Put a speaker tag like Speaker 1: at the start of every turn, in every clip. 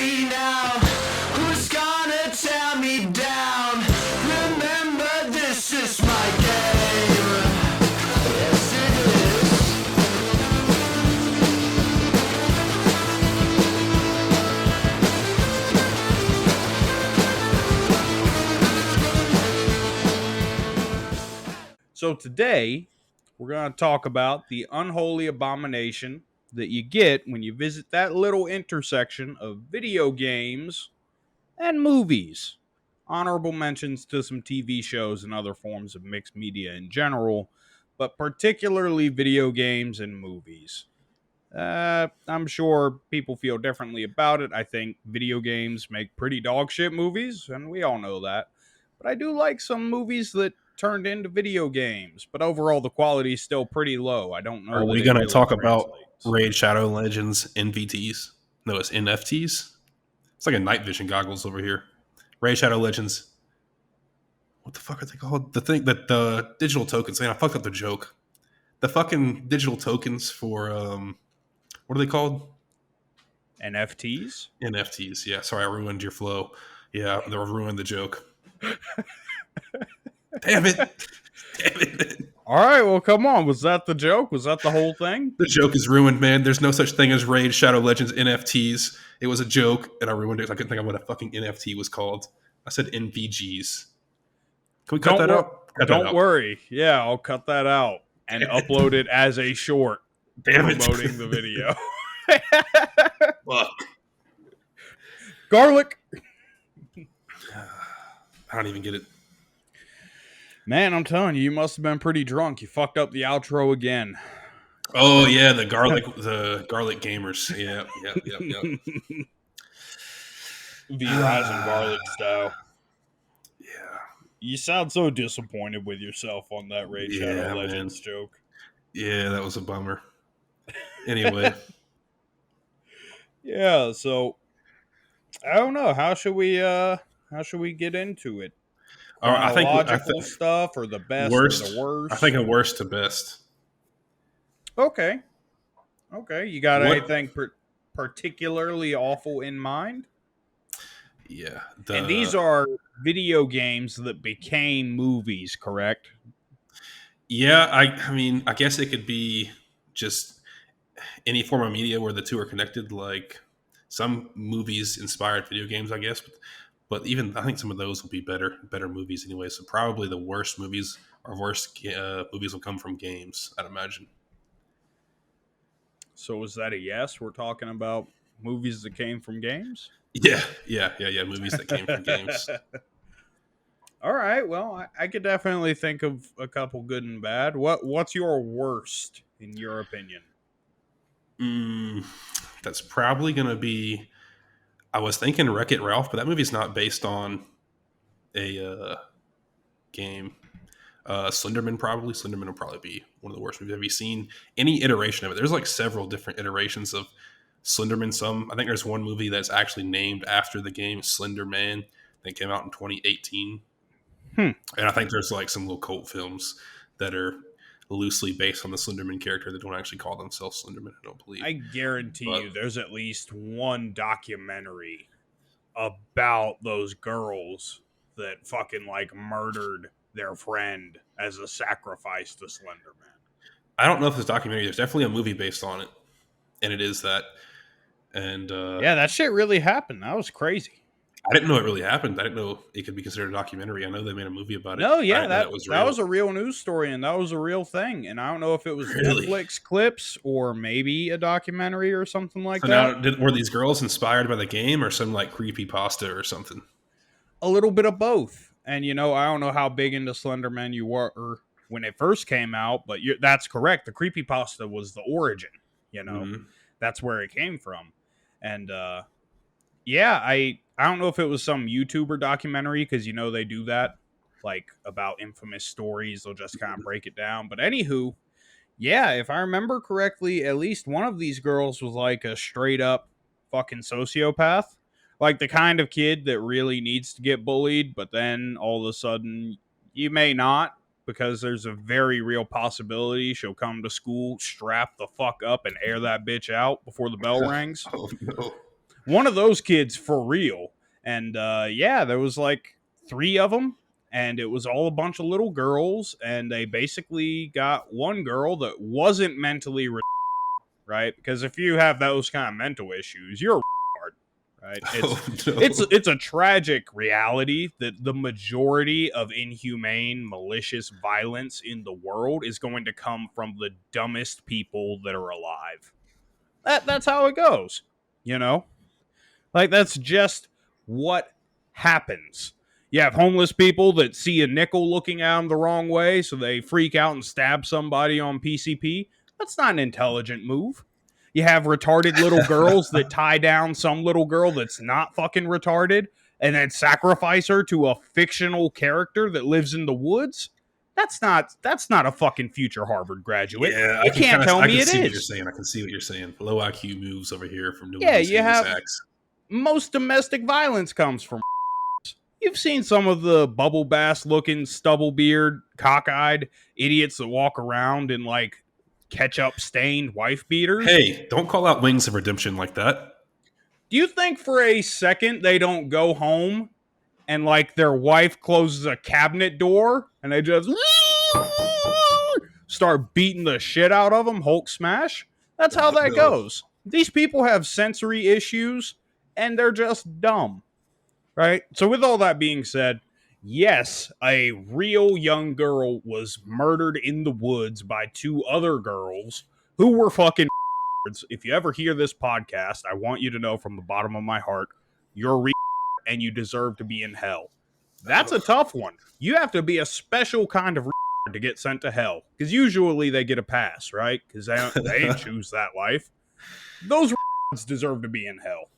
Speaker 1: me now? Who's gonna tear me down? Remember, this is my game. Yes, it is.
Speaker 2: So today, we're going to talk about the unholy abomination that you get when you visit that little intersection of video games and movies. Honorable mentions to some TV shows and other forms of mixed media in general, but particularly video games and movies. I'm sure people feel differently about it. I think video games make pretty dog shit movies, and we all know that. But I do like some movies that turned into video games, but overall the quality is still pretty low. I don't know
Speaker 3: Are
Speaker 2: that
Speaker 3: we
Speaker 2: it
Speaker 3: going to
Speaker 2: really
Speaker 3: talk about
Speaker 2: translates.
Speaker 3: Raid Shadow Legends NFTs? No, it's NFTs. It's like a night vision goggles over here. Raid Shadow Legends. What the fuck are they called? The thing that the digital tokens. Man, I fucked up the joke. The fucking digital tokens for what are they called?
Speaker 2: NFTs?
Speaker 3: NFTs. Yeah, sorry, I ruined your flow. Yeah, they ruined the joke. Damn it. Damn it.
Speaker 2: All right, well, come on. Was that the joke? Was that the whole thing?
Speaker 3: The joke is ruined, man. There's no such thing as Raid Shadow Legends NFTs. It was a joke, and I ruined it. I couldn't think of what a fucking NFT was called. I said NVGs. Can we cut that out?
Speaker 2: Don't worry. Yeah, I'll cut that out and upload it as a short.
Speaker 3: Damn it.
Speaker 2: Promoting the video.
Speaker 3: Fuck.
Speaker 2: Garlic.
Speaker 3: I don't even get it.
Speaker 2: Man, I'm telling you, you must have been pretty drunk. You fucked up the outro again.
Speaker 3: Oh yeah, the garlic gamers. Yep.
Speaker 2: Verizon garlic style.
Speaker 3: Yeah.
Speaker 2: You sound so disappointed with yourself on that Raid Shadow Legends joke.
Speaker 3: Yeah, that was a bummer. Anyway.
Speaker 2: Yeah, so I don't know. How should we get into it?
Speaker 3: I think
Speaker 2: stuff or the best
Speaker 3: worst,
Speaker 2: or the worst?
Speaker 3: I think a worst to best.
Speaker 2: Okay. You got anything particularly awful in mind?
Speaker 3: Yeah.
Speaker 2: And these are video games that became movies, correct?
Speaker 3: Yeah, I mean, I guess it could be just any form of media where the two are connected, like some movies inspired video games, I guess. But even I think some of those will be better movies anyway. So probably the worst movies movies will come from games, I'd imagine.
Speaker 2: So is that a yes? We're talking about movies that came from games?
Speaker 3: Yeah. Movies that came from games.
Speaker 2: All right. Well, I could definitely think of a couple good and bad. What's your worst in your opinion?
Speaker 3: That's probably going to be. I was thinking Wreck-It Ralph, but that movie's not based on a game. Slenderman will probably be one of the worst movies. Have you seen any iteration of it? There's like several different iterations of Slenderman. I think there's one movie that's actually named after the game Slender Man that came out in 2018. And I think there's like some little cult films that are loosely based on the Slenderman character that don't actually call themselves Slenderman, I don't believe.
Speaker 2: I guarantee you there's at least one documentary about those girls that fucking like murdered their friend as a sacrifice to Slenderman.
Speaker 3: I don't know if it's a documentary. There's definitely a movie based on it, and it is that. And
Speaker 2: yeah, that shit really happened. That was crazy.
Speaker 3: I didn't know it really happened. I didn't know it could be considered a documentary. I know they made a movie about it.
Speaker 2: No, yeah, that was a real news story, and that was a real thing. And I don't know if it was really? Netflix clips or maybe a documentary or something like that.
Speaker 3: Now, were these girls inspired by the game or some like creepypasta or something?
Speaker 2: A little bit of both. And, I don't know how big into Slenderman you were when it first came out, but that's correct. The creepypasta was the origin, That's where it came from. And, yeah, I don't know if it was some YouTuber documentary because, they do that, like, about infamous stories. They'll just kind of break it down. But anywho, yeah, if I remember correctly, at least one of these girls was, like, a straight-up fucking sociopath. Like, the kind of kid that really needs to get bullied, but then all of a sudden you may not because there's a very real possibility she'll come to school, strap the fuck up, and air that bitch out before the bell rings.
Speaker 3: Oh, no.
Speaker 2: One of those kids for real. And yeah, there was like 3 of them, and it was all a bunch of little girls, and they basically got one girl that wasn't mentally right? Because if you have those kind of mental issues, you're a right?
Speaker 3: Oh, no.
Speaker 2: It's a tragic reality that the majority of inhumane, malicious violence in the world is going to come from the dumbest people that are alive. That's how it goes, you know? Like that's just what happens. You have homeless people that see a nickel looking at them the wrong way, so they freak out and stab somebody on PCP. That's not an intelligent move. You have retarded little girls that tie down some little girl that's not fucking retarded and then sacrifice her to a fictional character that lives in the woods. That's not a fucking future Harvard graduate.
Speaker 3: Yeah,
Speaker 2: You can't tell me it
Speaker 3: see what
Speaker 2: is.
Speaker 3: you're saying. I can see what you're saying. Low IQ moves over here from doing
Speaker 2: Yeah,
Speaker 3: these
Speaker 2: you
Speaker 3: heinous
Speaker 2: have
Speaker 3: acts.
Speaker 2: most domestic violence comes from. You've seen some of the bubble bass looking, stubble beard, cockeyed idiots that walk around in like ketchup stained wife beaters.
Speaker 3: Hey, don't call out Wings of Redemption like that.
Speaker 2: Do you think for a second they don't go home and like their wife closes a cabinet door and they just start beating the shit out of them, Hulk smash? That's how that
Speaker 3: No.
Speaker 2: goes. These people have sensory issues and they're just dumb. Right? So, with all that being said, yes, a real young girl was murdered in the woods by 2 other girls who were fucking. If you ever hear this podcast, I want you to know from the bottom of my heart, you're and you deserve to be in hell. That's a tough one. You have to be a special kind of to get sent to hell, because usually they get a pass, right? Because they didn't choose that life. Those deserve to be in hell.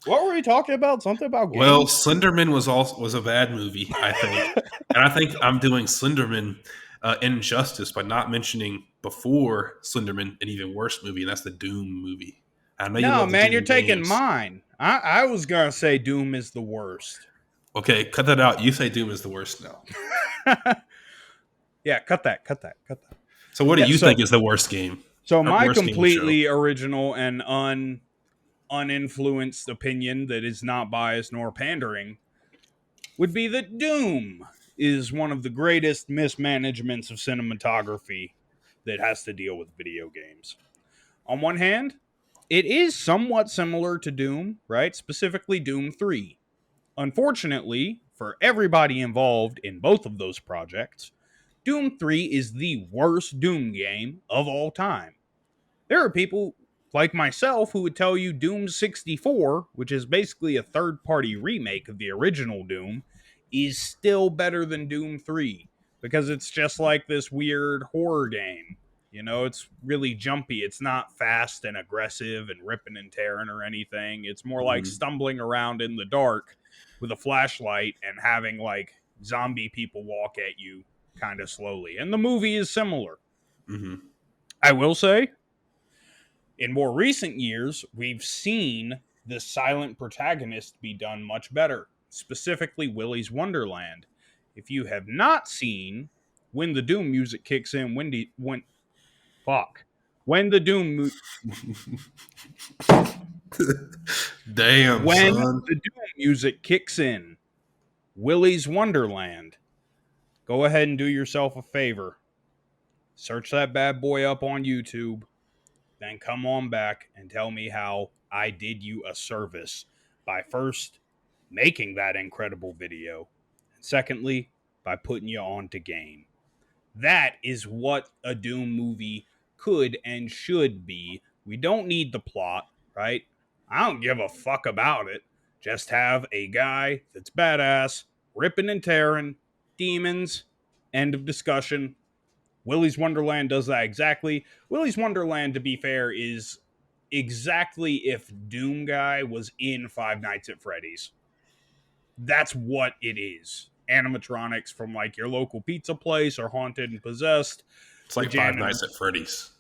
Speaker 2: What were we talking about? Something about games?
Speaker 3: Well, Slenderman was a bad movie, I think, and I think I'm doing Slenderman injustice by not mentioning before Slenderman an even worse movie, and that's the Doom movie. I know
Speaker 2: no, man,
Speaker 3: Doom
Speaker 2: you're taking
Speaker 3: games.
Speaker 2: mine. I was gonna say Doom is the worst.
Speaker 3: Okay, cut that out. You say Doom is the worst now.
Speaker 2: Yeah, cut that.
Speaker 3: So, what do you think is the worst game?
Speaker 2: So
Speaker 3: Or
Speaker 2: my
Speaker 3: worst game
Speaker 2: completely
Speaker 3: show?
Speaker 2: original and uninfluenced opinion that is not biased nor pandering would be that Doom is one of the greatest mismanagements of cinematography that has to deal with video games. On one hand, it is somewhat similar to Doom, right? Specifically Doom 3. Unfortunately, for everybody involved in both of those projects, Doom 3 is the worst Doom game of all time. There are people like myself who would tell you Doom 64, which is basically a third-party remake of the original Doom, is still better than Doom 3 because it's just like this weird horror game. You know, it's really jumpy. It's not fast and aggressive and ripping and tearing or anything. It's more like stumbling around in the dark with a flashlight and having like zombie people walk at you kind of slowly. And the movie is similar.
Speaker 3: Mm-hmm.
Speaker 2: I will say, in more recent years, we've seen the silent protagonist be done much better, specifically Willy's Wonderland. If you have not seen when the Doom music kicks in, when the Doom
Speaker 3: Damn,
Speaker 2: when
Speaker 3: son.
Speaker 2: the Doom music kicks in, Willy's Wonderland, go ahead and do yourself a favor. Search that bad boy up on YouTube. Then come on back and tell me how I did you a service by first making that incredible video, and secondly, by putting you on to game. That is what a Doom movie could and should be. We don't need the plot, right? I don't give a fuck about it. Just have a guy that's badass, ripping and tearing, demons, end of discussion. Willy's Wonderland does that exactly. Willy's Wonderland, to be fair, is exactly if Doom Guy was in Five Nights at Freddy's. That's what it is. Animatronics from like your local pizza place or Haunted and Possessed.
Speaker 3: It's like Five Nights at Freddy's.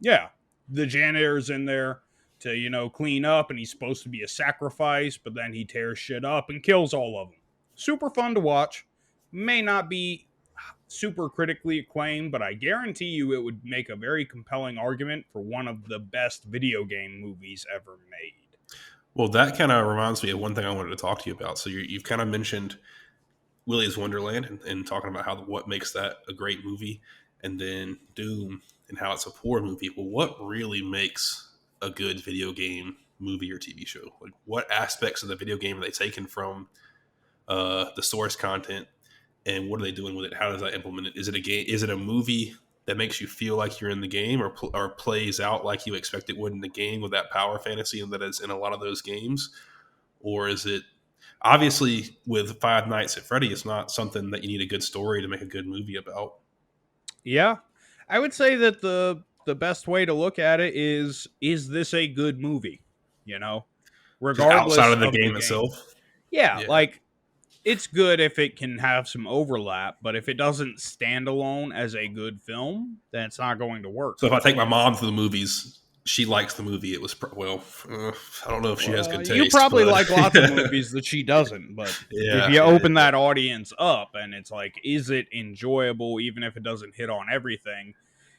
Speaker 2: Yeah. The janitor's in there to, you know, clean up, and he's supposed to be a sacrifice, but then he tears shit up and kills all of them. Super fun to watch. May not be super critically acclaimed, but I guarantee you it would make a very compelling argument for one of the best video game movies ever made.
Speaker 3: Well, that kind of reminds me of one thing I wanted to talk to you about. So you've kind of mentioned Willy's Wonderland and talking about how what makes that a great movie, and then Doom and how it's a poor movie. Well, what really makes a good video game movie or TV show? Like, what aspects of the video game are they taken from the source content, and what are they doing with it? How does that implement it? Is it a game? Is it a movie that makes you feel like you're in the game, or plays out like you expect it would in the game with that power fantasy and that is in a lot of those games? Or is it obviously with Five Nights at Freddy, it's not something that you need a good story to make a good movie about.
Speaker 2: Yeah, I would say that the best way to look at it is this a good movie? You know,
Speaker 3: Just outside
Speaker 2: regardless
Speaker 3: of the
Speaker 2: of the
Speaker 3: game
Speaker 2: game.
Speaker 3: itself.
Speaker 2: Yeah,
Speaker 3: Yeah.
Speaker 2: like it's good if it can have some overlap, but if it doesn't stand alone as a good film, then it's not going to work.
Speaker 3: So if I take my mom to the movies, she likes the movie. It was I don't know if she has good taste.
Speaker 2: You probably
Speaker 3: but-
Speaker 2: like lots of movies that she doesn't, but if you open that audience up and it's like, is it enjoyable even if it doesn't hit on everything?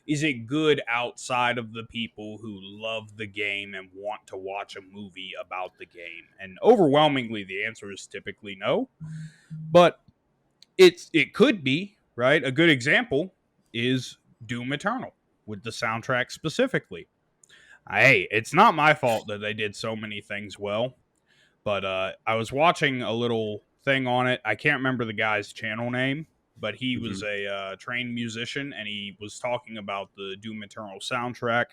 Speaker 2: Is it good outside of the people who love the game and want to watch a movie about the game? And overwhelmingly, the answer is typically no. But it could be, right? A good example is Doom Eternal with the soundtrack specifically. Hey, it's not my fault that they did so many things well, but I was watching a little thing on it. I can't remember the guy's channel name, but he was a trained musician, and he was talking about the Doom Eternal soundtrack,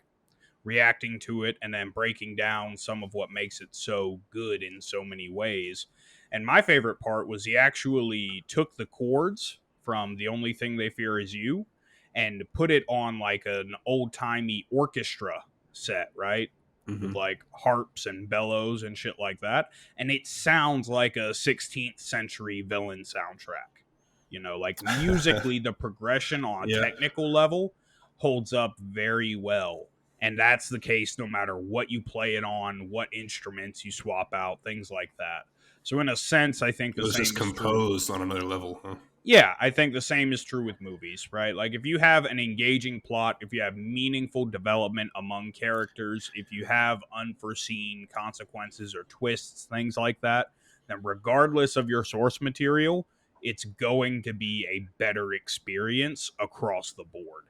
Speaker 2: reacting to it, and then breaking down some of what makes it so good in so many ways. And my favorite part was he actually took the chords from The Only Thing They Fear Is You and put it on like an old-timey orchestra set, right? With like harps and bellows and shit like that. And it sounds like a 16th century villain soundtrack. You know, like musically, the progression on a technical level holds up very well. And that's the case no matter what you play it on, what instruments you swap out, things like that. So in a sense, I think
Speaker 3: it was just composed on another level, huh?
Speaker 2: Yeah, I think the same is true with movies, right? Like if you have an engaging plot, if you have meaningful development among characters, if you have unforeseen consequences or twists, things like that, then regardless of your source material, it's going to be a better experience across the board.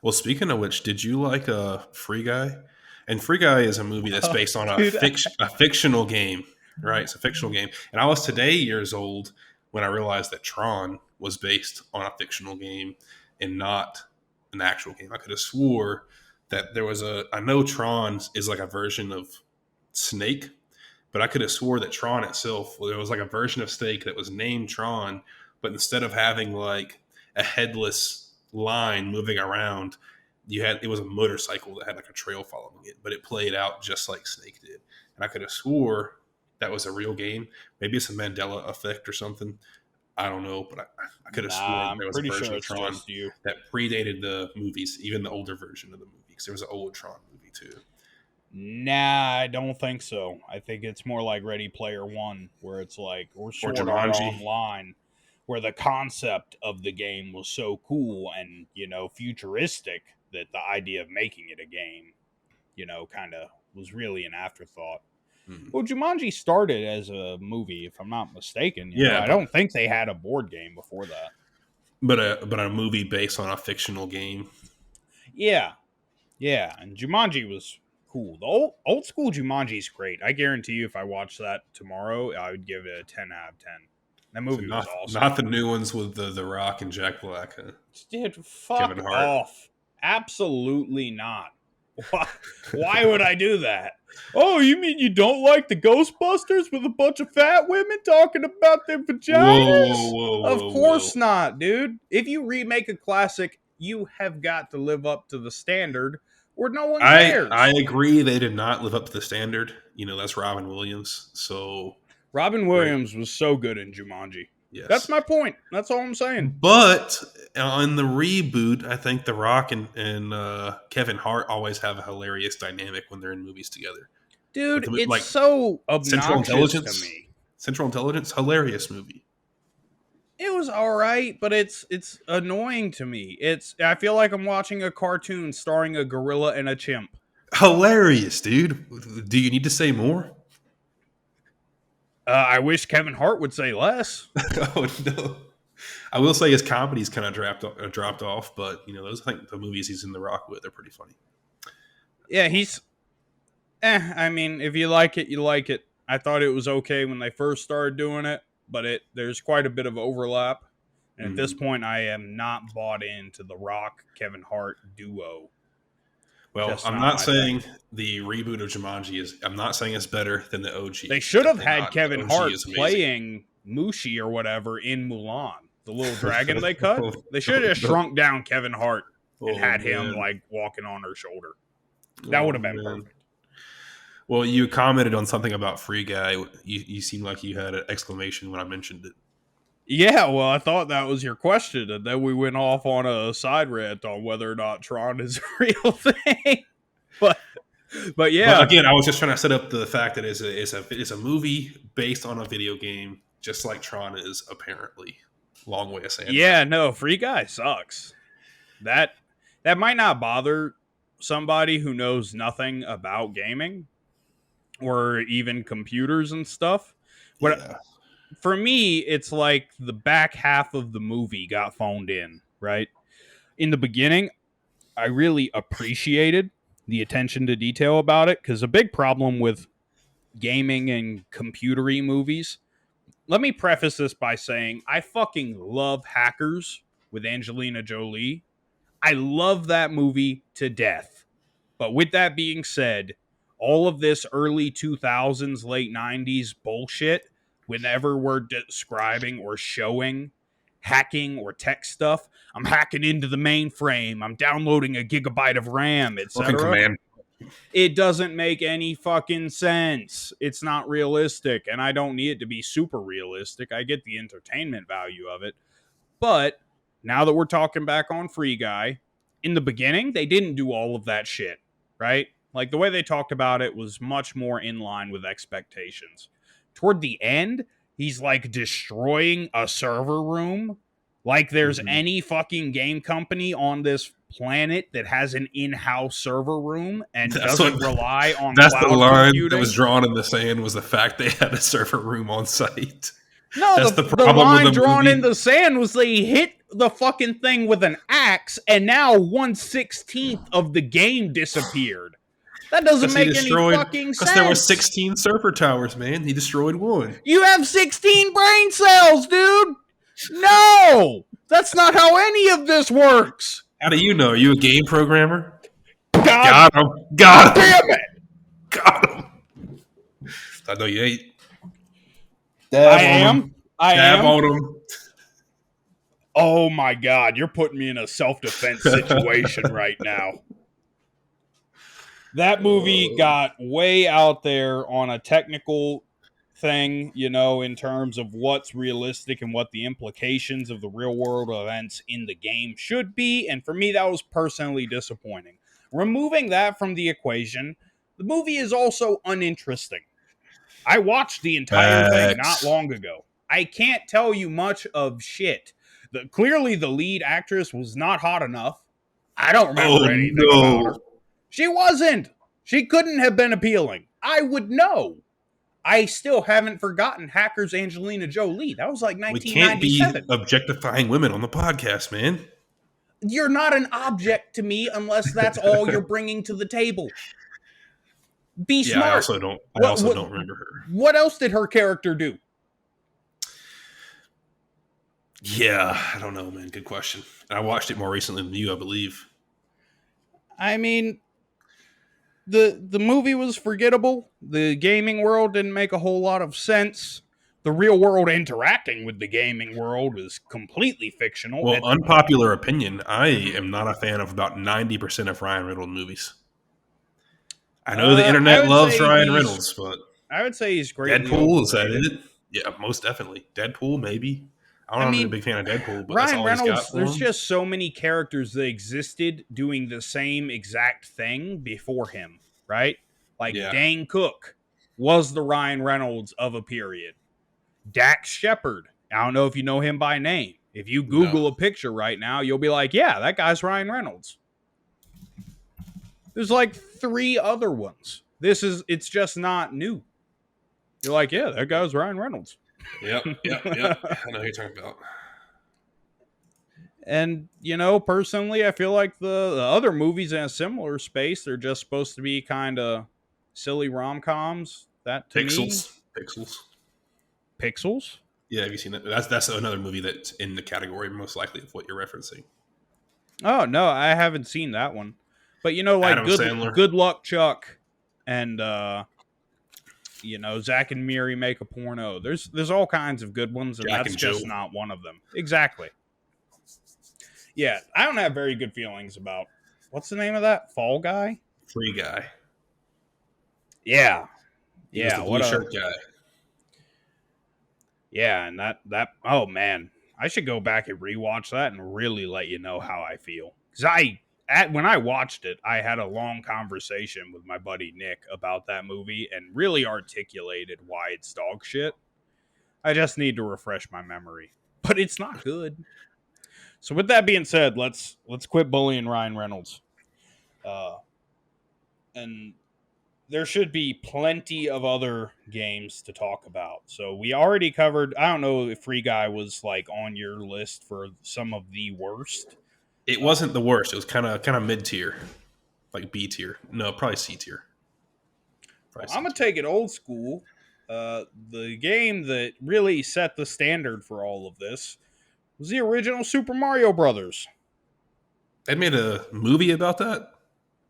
Speaker 3: Well, speaking of which, did you like Free Guy? And Free Guy is a movie that's based on a fictional game, right? It's a fictional game. And I was today years old when I realized that Tron was based on a fictional game and not an actual game. I could have swore that there was I know Tron is like a version of Snake, but I could have swore that Tron itself, there was like a version of Snake that was named Tron, but instead of having like a headless line moving around, it was a motorcycle that had like a trail following it, but it played out just like Snake did. And I could have swore that was a real game. Maybe it's a Mandela effect or something. I don't know, but I could have sworn there was a version of Tron that predated the movies, even the older version of the movie, because there was an old Tron movie too.
Speaker 2: Nah, I don't think so. I think it's more like Ready Player One, where it's like, or Sword Art Online, where the concept of the game was so cool and, you know, futuristic that the idea of making it a game, you know, kind of was really an afterthought. Well, Jumanji started as a movie, if I'm not mistaken. You know, I don't think they had a board game before that.
Speaker 3: But a movie based on a fictional game.
Speaker 2: Yeah, and Jumanji was cool. The old school Jumanji is great. I guarantee you, if I watched that tomorrow, I would give it a 10 out of 10. That movie was awesome.
Speaker 3: Not the new ones with the Rock and Jack Black.
Speaker 2: Dude, fuck off. Absolutely not. Why would I do that? Oh, you mean you don't like the Ghostbusters with a bunch of fat women talking about their vaginas?
Speaker 3: Whoa,
Speaker 2: of course not, dude. If you remake a classic, you have got to live up to the standard or no one cares.
Speaker 3: I agree they did not live up to the standard. You know, that's Robin Williams. So
Speaker 2: Robin Williams was so good in Jumanji. Yes. That's my point. That's all I'm saying.
Speaker 3: But on the reboot, I think The Rock and Kevin Hart always have a hilarious dynamic when they're in movies together.
Speaker 2: Dude, it's like so obnoxious to me.
Speaker 3: Central Intelligence, hilarious movie.
Speaker 2: It was all right, but it's annoying to me. I feel like I'm watching a cartoon starring a gorilla and a chimp.
Speaker 3: Hilarious, dude. Do you need to say more?
Speaker 2: I wish Kevin Hart would say less.
Speaker 3: Oh no. I will say his comedy's kind of dropped off, but those, I think the movies he's in The Rock with are pretty funny.
Speaker 2: Yeah, he's. I mean, if you like it, you like it. I thought it was okay when they first started doing it, but there's quite a bit of overlap. And at this point, I am not bought into the Rock Kevin Hart duo.
Speaker 3: Well, I'm not saying the reboot of Jumanji is. I'm not saying it's better than the OG.
Speaker 2: They should have had Kevin Hart playing Mushi or whatever in Mulan, the little dragon they cut. They should have shrunk down Kevin Hart and had him like walking on her shoulder. That would have been perfect.
Speaker 3: Well, you commented on something about Free Guy. You seemed like you had an exclamation when I mentioned it. Yeah,
Speaker 2: well, I thought that was your question, and then we went off on a side rant on whether or not Tron is a real thing. But yeah.
Speaker 3: But again, I was just trying to set up the fact that it's a movie based on a video game, just like Tron is, apparently. Long way of saying
Speaker 2: yeah, no, Free Guy sucks. That might not bother somebody who knows nothing about gaming or even computers and stuff. But yeah. For me, it's like the back half of the movie got phoned in, right? In the beginning, I really appreciated the attention to detail about it, because a big problem with gaming and computery movies. Let me preface this by saying I fucking love Hackers with Angelina Jolie. I love that movie to death. But with that being said, all of this early 2000s, late 90s bullshit, whenever we're describing or showing hacking or tech stuff, I'm hacking into the mainframe, I'm downloading a gigabyte of RAM, etc. It doesn't make any fucking sense. It's not realistic, and I don't need it to be super realistic. I get the entertainment value of it. But now that we're talking back on Free Guy, in the beginning, they didn't do all of that shit, right? Like, the way they talked about it was much more in line with expectations. Toward the end, he's like destroying a server room. Like there's any fucking game company on this planet that has an in-house server room and doesn't rely on
Speaker 3: that's
Speaker 2: cloud
Speaker 3: the line
Speaker 2: computing.
Speaker 3: That was drawn in the sand was the fact they had a server room on site.
Speaker 2: No,
Speaker 3: that's
Speaker 2: the line drawn in the sand was they hit the fucking thing with an axe and now 1/16 of the game disappeared. That doesn't make any fucking sense.
Speaker 3: Because there were 16 server towers, man. He destroyed one.
Speaker 2: You have 16 brain cells, dude! No! That's not how any of this works!
Speaker 3: How do you know? Are you a game programmer?
Speaker 2: Got
Speaker 3: him! Got him!
Speaker 2: Damn it!
Speaker 3: Got him! I know you ain't.
Speaker 2: I am.
Speaker 3: Dab on him.
Speaker 2: Oh my god, you're putting me in a self-defense situation right now. That movie got way out there on a technical thing, in terms of what's realistic and what the implications of the real world events in the game should be. And for me, that was personally disappointing. Removing that from the equation, the movie is also uninteresting. I watched the entire thing not long ago. I can't tell you much of shit. Clearly, the lead actress was not hot enough. I don't remember anything about her. She wasn't. She couldn't have been appealing. I would know. I still haven't forgotten Hackers Angelina Jolie. That was like 1997.
Speaker 3: We can't be objectifying women on the podcast, man.
Speaker 2: You're not an object to me unless that's all you're bringing to the table. Be smart.
Speaker 3: I also don't remember her.
Speaker 2: What else did her character do?
Speaker 3: Yeah, I don't know, man. Good question. I watched it more recently than you, I believe.
Speaker 2: I mean, the movie was forgettable. The gaming world didn't make a whole lot of sense. The real world interacting with the gaming world is completely fictional.
Speaker 3: Well, unpopular opinion, I am not a fan of about 90% of Ryan Reynolds movies. I know the internet loves Ryan Reynolds, but
Speaker 2: I would say he's great.
Speaker 3: Deadpool, is that it? Yeah, most definitely. Deadpool, maybe. I'm not a big fan of Deadpool, but
Speaker 2: Ryan
Speaker 3: that's all
Speaker 2: Reynolds,
Speaker 3: he's got.
Speaker 2: There's just so many characters that existed doing the same exact thing before him, right? Like Dane Cook was the Ryan Reynolds of a period. Dax Shepard I don't know if you know him by name. If you
Speaker 3: No.
Speaker 2: Google a picture right now, you'll be like, yeah, that guy's Ryan Reynolds. There's like 3 other ones. It's just not new. You're like, yeah, that guy's Ryan Reynolds.
Speaker 3: Yep. I know who you're talking about.
Speaker 2: And, personally, I feel like the other movies in a similar space, they're just supposed to be kind of silly rom-coms. That, to me... Pixels?
Speaker 3: Yeah, have you seen that? That's another movie that's in the category most likely of what you're referencing.
Speaker 2: Oh, no, I haven't seen that one. But, like
Speaker 3: Adam Sandler.
Speaker 2: Good Luck Chuck and, Zach and Miri Make a Porno. There's all kinds of good ones, and
Speaker 3: Jack
Speaker 2: that's
Speaker 3: and
Speaker 2: just
Speaker 3: Jill.
Speaker 2: not one of them. Exactly. Yeah, I don't have very good feelings about... What's the name of that? Fall Guy?
Speaker 3: Free Guy.
Speaker 2: Yeah.
Speaker 3: He was the blue shirt guy.
Speaker 2: Yeah, and that oh man, I should go back and rewatch that and really let you know how I feel. Because when I watched it, I had a long conversation with my buddy Nick about that movie and really articulated why it's dog shit. I just need to refresh my memory, but it's not good. So with that being said, let's quit bullying Ryan Reynolds. And there should be plenty of other games to talk about. So we already covered, I don't know if Free Guy was like on your list for some of the worst.
Speaker 3: It wasn't the worst. It was kind of mid tier, like B tier. No, probably C tier.
Speaker 2: I'm gonna take it old school. The game that really set the standard for all of this was the original Super Mario Brothers.
Speaker 3: They made a movie about that?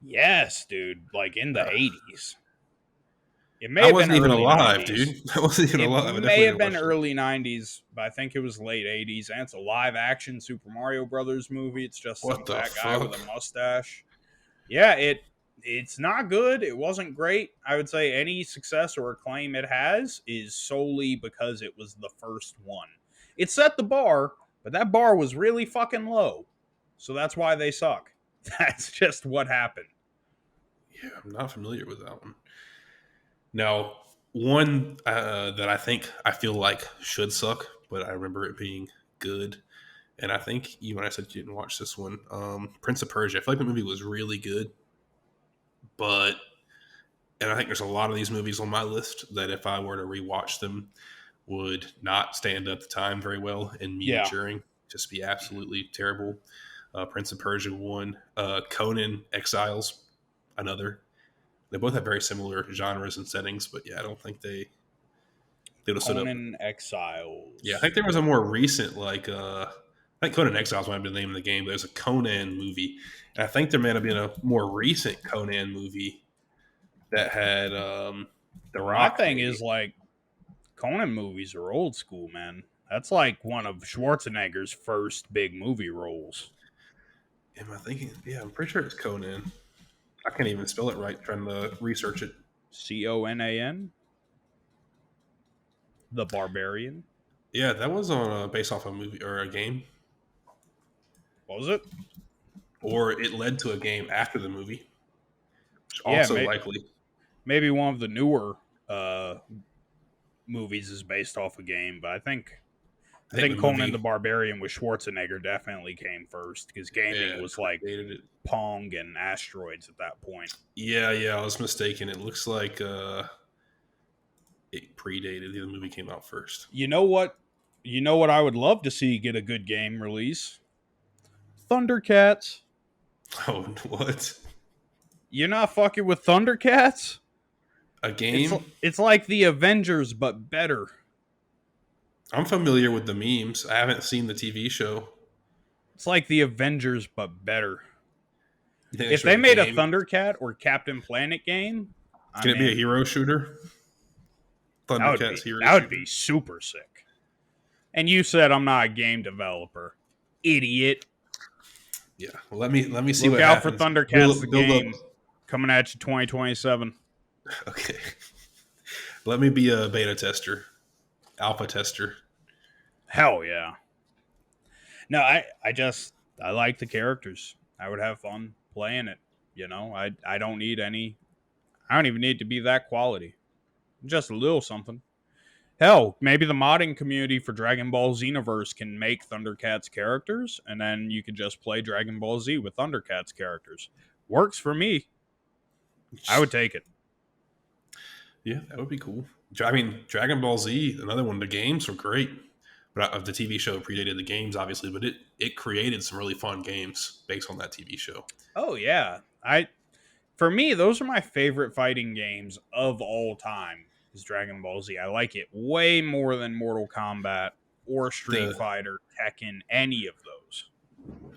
Speaker 2: Yes, dude. Like in the 80s. It
Speaker 3: I wasn't even alive,
Speaker 2: 90s.
Speaker 3: Dude. I wasn't even alive.
Speaker 2: It may have been early 90s, but I think it was late 80s. And it's a live-action Super Mario Brothers movie. It's just some fat guy with a mustache. Yeah, it's not good. It wasn't great. I would say any success or acclaim it has is solely because it was the first one. It set the bar, but that bar was really fucking low. So that's why they suck. That's just what happened.
Speaker 3: Yeah, I'm not familiar with that one. Now, one that I feel like should suck, but I remember it being good. And I think you and I said you didn't watch this one. Prince of Persia. I feel like the movie was really good. And I think there's a lot of these movies on my list that if I were to rewatch them would not stand up the time very well in me maturing. Just be absolutely terrible. Prince of Persia 1. Conan Exiles, another. They both have very similar genres and settings, but yeah, I don't think they would have stood up.
Speaker 2: Conan Exiles.
Speaker 3: Yeah, I think there was a more recent, I think Conan Exiles might have been the name of the game, but there's a Conan movie. And I think there may have been a more recent Conan movie that had The Rock.
Speaker 2: My thing is, Conan movies are old school, man. That's like one of Schwarzenegger's first big movie roles.
Speaker 3: Am I thinking? Yeah, I'm pretty sure it's Conan. I can't even spell it right trying to research it.
Speaker 2: Conan? The Barbarian?
Speaker 3: Yeah, that was on based off a movie or a game.
Speaker 2: Was it?
Speaker 3: Or it led to a game after the movie. Which also likely.
Speaker 2: Maybe one of the newer movies is based off a game, but I think Conan the Barbarian with Schwarzenegger definitely came first because gaming was like Pong and asteroids at that point.
Speaker 3: Yeah, I was mistaken. It looks like it predated. The movie came out first.
Speaker 2: You know what I would love to see get a good game release? Thundercats.
Speaker 3: Oh, what?
Speaker 2: You're not fucking with Thundercats?
Speaker 3: A game?
Speaker 2: It's like the Avengers, but better.
Speaker 3: I'm familiar with the memes. I haven't seen the TV show.
Speaker 2: It's like the Avengers, but better. If they made a Thundercat or Captain Planet game...
Speaker 3: Can it be a hero shooter? Thundercats hero shooter?
Speaker 2: That would be super sick. And you said I'm not a game developer. Idiot.
Speaker 3: Yeah. Well, let me see
Speaker 2: Look
Speaker 3: what
Speaker 2: out
Speaker 3: happens.
Speaker 2: for Thundercats, the game. Coming at you 2027.
Speaker 3: Okay. Let me be a beta tester. Alpha tester.
Speaker 2: Hell yeah. No, I like the characters. I would have fun playing it. I don't need any. I don't even need to be that quality. Just a little something. Hell, maybe the modding community for Dragon Ball Xenoverse can make Thundercats characters, and then you could just play Dragon Ball Z with Thundercats characters. Works for me. I would take it.
Speaker 3: Yeah, that would be cool. I mean, Dragon Ball Z, another one. The games were great, but the TV show predated the games, obviously. But it created some really fun games based on that TV show.
Speaker 2: Oh yeah, for me, those are my favorite fighting games of all time. Is Dragon Ball Z. I like it way more than Mortal Kombat or Street Fighter, Tekken, any of those.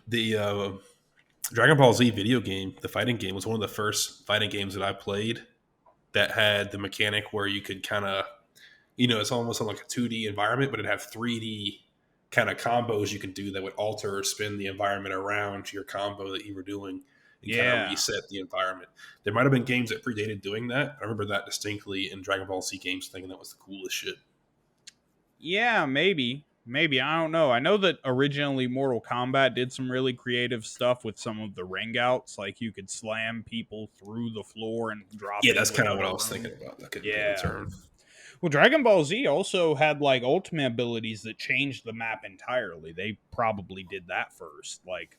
Speaker 3: The Dragon Ball Z video game, the fighting game, was one of the first fighting games that I played that had the mechanic where you could kind of, it's almost like a 2D environment, but it had 3D kind of combos you could do that would alter or spin the environment around your combo that you were doing and kind of reset the environment. There might have been games that predated doing that. I remember that distinctly in Dragon Ball Z games, thinking that was the coolest shit.
Speaker 2: Yeah, maybe. I don't know. I know that originally Mortal Kombat did some really creative stuff with some of the ring outs, like you could slam people through the floor and drop.
Speaker 3: Yeah, that's kind of what I was thinking about. That could be a turn.
Speaker 2: Well, Dragon Ball Z also had like ultimate abilities that changed the map entirely. They probably did that first, like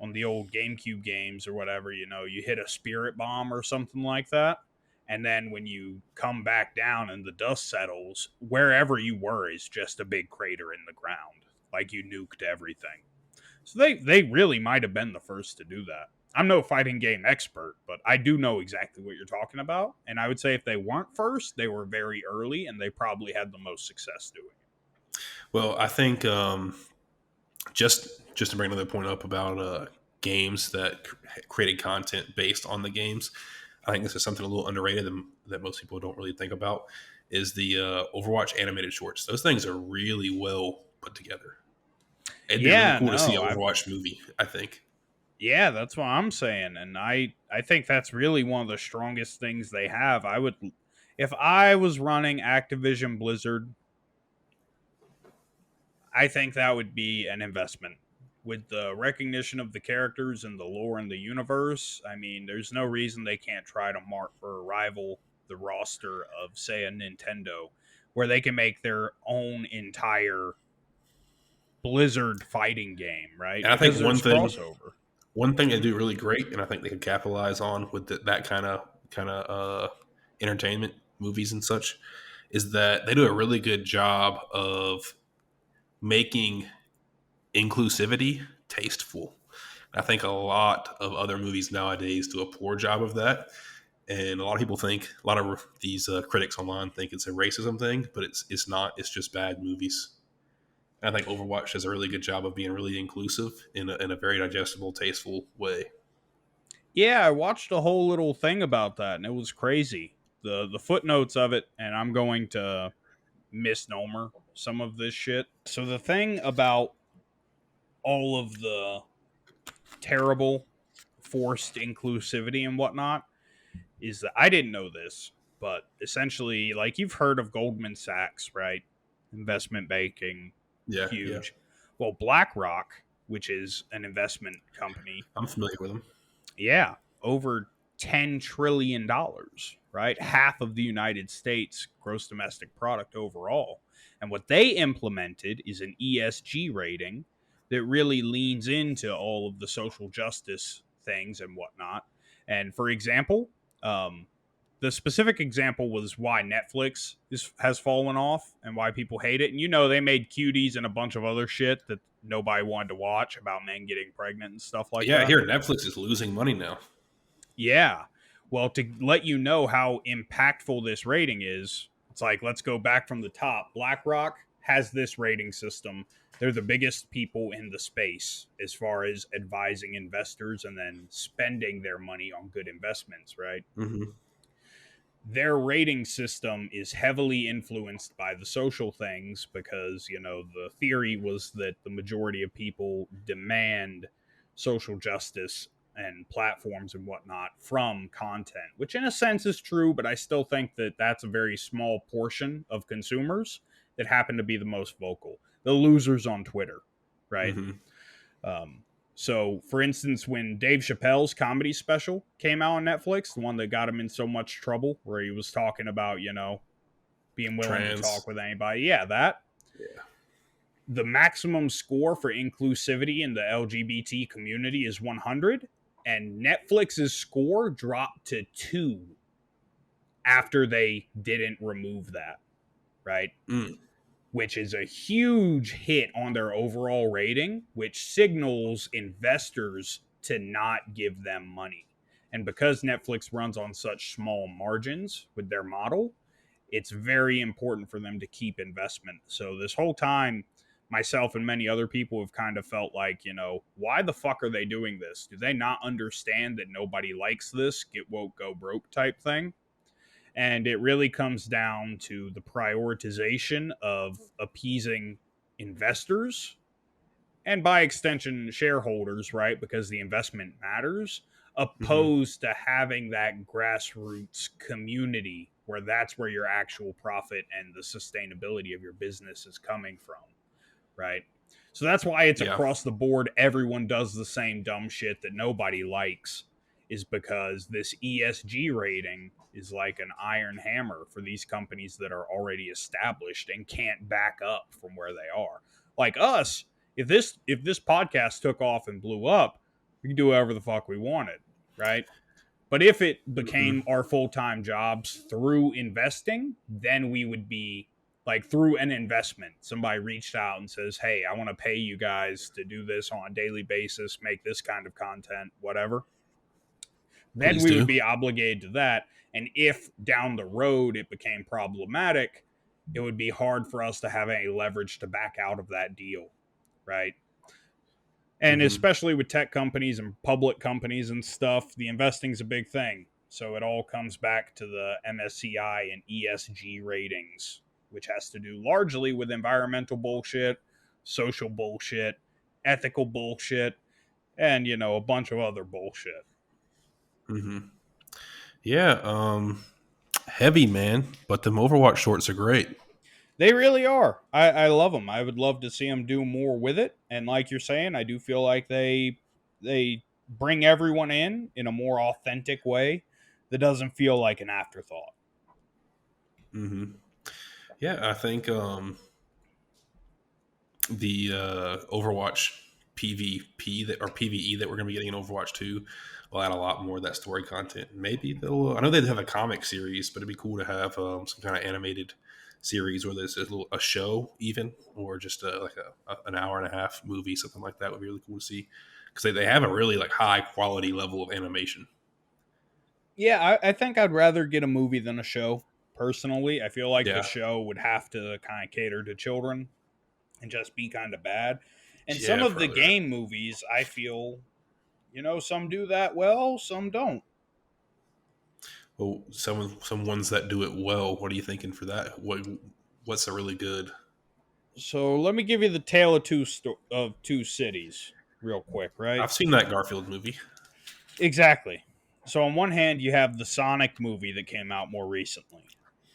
Speaker 2: on the old GameCube games or whatever. You hit a spirit bomb or something like that. And then when you come back down and the dust settles, wherever you were is just a big crater in the ground. Like you nuked everything. So they really might have been the first to do that. I'm no fighting game expert, but I do know exactly what you're talking about. And I would say if they weren't first, they were very early and they probably had the most success doing it.
Speaker 3: Well, I think just to bring another point up about games that created content based on the games, I think this is something a little underrated that most people don't really think about, is the Overwatch animated shorts. Those things are really well put together. It'd be really cool to see an Overwatch movie, I think.
Speaker 2: Yeah, that's what I'm saying. And I think that's really one of the strongest things they have. If I was running Activision Blizzard, I think that would be an investment. With the recognition of the characters and the lore in the universe, I mean, there's no reason they can't try to rival the roster of, say, a Nintendo, where they can make their own entire Blizzard fighting game, right?
Speaker 3: And I think one thing they do really great, and I think they can capitalize on with that kind of entertainment, movies and such, is that they do a really good job of making inclusivity tasteful. I think a lot of other movies nowadays do a poor job of that, and a lot of these critics online think it's a racism thing, but it's not. It's just bad movies. And I think Overwatch does a really good job of being really inclusive in a very digestible, tasteful way.
Speaker 2: Yeah, I watched a whole little thing about that, and it was crazy. The footnotes of it, and I'm going to misnomer some of this shit. So the thing about all of the terrible forced inclusivity and whatnot is that I didn't know this, but essentially, like, you've heard of Goldman Sachs, right? Investment banking, huge. Yeah. Well, BlackRock, which is an investment company,
Speaker 3: I'm familiar with them.
Speaker 2: Yeah, over $10 trillion, right? Half of the United States gross domestic product overall. And what they implemented is an ESG rating that really leans into all of the social justice things and whatnot. And for example, the specific example was why Netflix has fallen off and why people hate it. And they made Cuties and a bunch of other shit that nobody wanted to watch about men getting pregnant and stuff like that.
Speaker 3: Yeah, here Netflix is losing money now.
Speaker 2: Yeah. Well, to let you know how impactful this rating is, it's like, let's go back from the top. BlackRock has this rating system. They're the biggest people in the space as far as advising investors and then spending their money on good investments, right?
Speaker 3: Mm-hmm.
Speaker 2: Their rating system is heavily influenced by the social things because, the theory was that the majority of people demand social justice and platforms and whatnot from content, which in a sense is true, but I still think that that's a very small portion of consumers that happen to be the most vocal. The losers on Twitter, right? Mm-hmm. So, for instance, when Dave Chappelle's comedy special came out on Netflix, the one that got him in so much trouble, where he was talking about, being willing to
Speaker 3: Trans.
Speaker 2: talk with anybody. Yeah, that.
Speaker 3: Yeah.
Speaker 2: The maximum score for inclusivity in the LGBT community is 100, and Netflix's score dropped to 2 after they didn't remove that, right?
Speaker 3: Mm.
Speaker 2: Which is a huge hit on their overall rating, which signals investors to not give them money. And because Netflix runs on such small margins with their model, it's very important for them to keep investment. So this whole time, myself and many other people have kind of felt like, why the fuck are they doing this? Do they not understand that nobody likes this get woke, go broke type thing? And it really comes down to the prioritization of appeasing investors and by extension shareholders, right? Because the investment matters, opposed to having that grassroots community where that's where your actual profit and the sustainability of your business is coming from, right? So that's why it's across the board. Everyone does the same dumb shit that nobody likes, is because this ESG rating is like an iron hammer for these companies that are already established and can't back up from where they are. Like us, if this podcast took off and blew up, we could do whatever the fuck we wanted, right? But if it became our full-time jobs through investing, then we would be like through an investment. Somebody reached out and says, hey, I want to pay you guys to do this on a daily basis, make this kind of content, whatever. Then we would be obligated to that. And if down the road it became problematic, it would be hard for us to have any leverage to back out of that deal, right? And especially with tech companies and public companies and stuff, the investing is a big thing. So it all comes back to the MSCI and ESG ratings, which has to do largely with environmental bullshit, social bullshit, ethical bullshit, and, a bunch of other bullshit.
Speaker 3: Yeah, heavy, man. But them Overwatch shorts are great.
Speaker 2: They really are. I love them. I would love to see them do more with it. And like you're saying, I do feel like they bring everyone in a more authentic way that doesn't feel like an afterthought.
Speaker 3: Yeah, I think the Overwatch PvP or PvE that we're going to be getting in Overwatch 2 will add a lot more of that story content. Maybe they'll. I know they have a comic series, but it'd be cool to have some kind of animated series where there's a show even, or just an hour and a half movie, something like that would be really cool to see, because they have a really like high quality level of animation.
Speaker 2: Yeah, I think I'd rather get a movie than a show. Personally, I feel like the show would have to kind of cater to children and just be kind of bad. And some of the game movies, I feel, some do that well, some don't.
Speaker 3: Well, some ones that do it well. What are you thinking for that? What's a really good?
Speaker 2: So let me give you the tale of two cities, real quick, right?
Speaker 3: I've seen that Garfield movie.
Speaker 2: Exactly. So on one hand, you have the Sonic movie that came out more recently,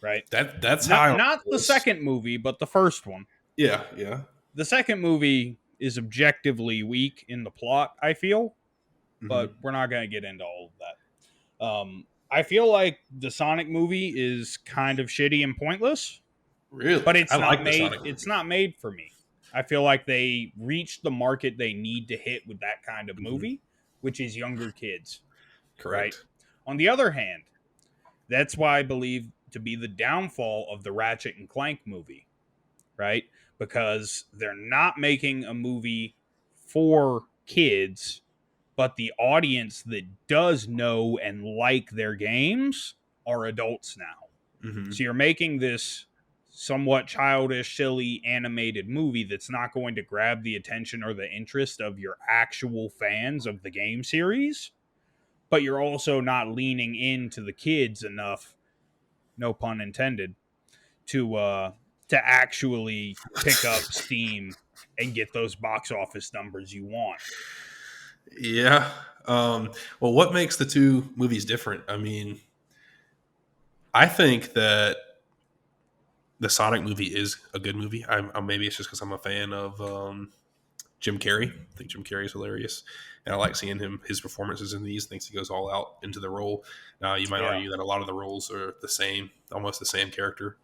Speaker 2: right?
Speaker 3: That's
Speaker 2: not the second movie, but the first one.
Speaker 3: Yeah.
Speaker 2: The second movie is objectively weak in the plot, I feel, but we're not going to get into all of that. I feel like the Sonic movie is kind of shitty and pointless.
Speaker 3: Really?
Speaker 2: But it's not made. It's not made for me. I feel like they reached the market they need to hit with that kind of movie, which is younger kids.
Speaker 3: Correct.
Speaker 2: Right? On the other hand, that's why I believe to be the downfall of the Ratchet and Clank movie, right? Because they're not making a movie for kids, but the audience that does know and like their games are adults now. So you're making this somewhat childish, silly, animated movie that's not going to grab the attention or the interest of your actual fans of the game series, but you're also not leaning into the kids enough, no pun intended, to actually pick up steam and get those box office numbers you want.
Speaker 3: Yeah. Well, what makes the two movies different? I mean, I think that the Sonic movie is a good movie. Maybe it's just because I'm a fan of Jim Carrey. I think Jim Carrey is hilarious, and I like seeing his performances in these. Thinks he goes all out into the role. Now, you might argue that a lot of the roles are the same, almost the same character.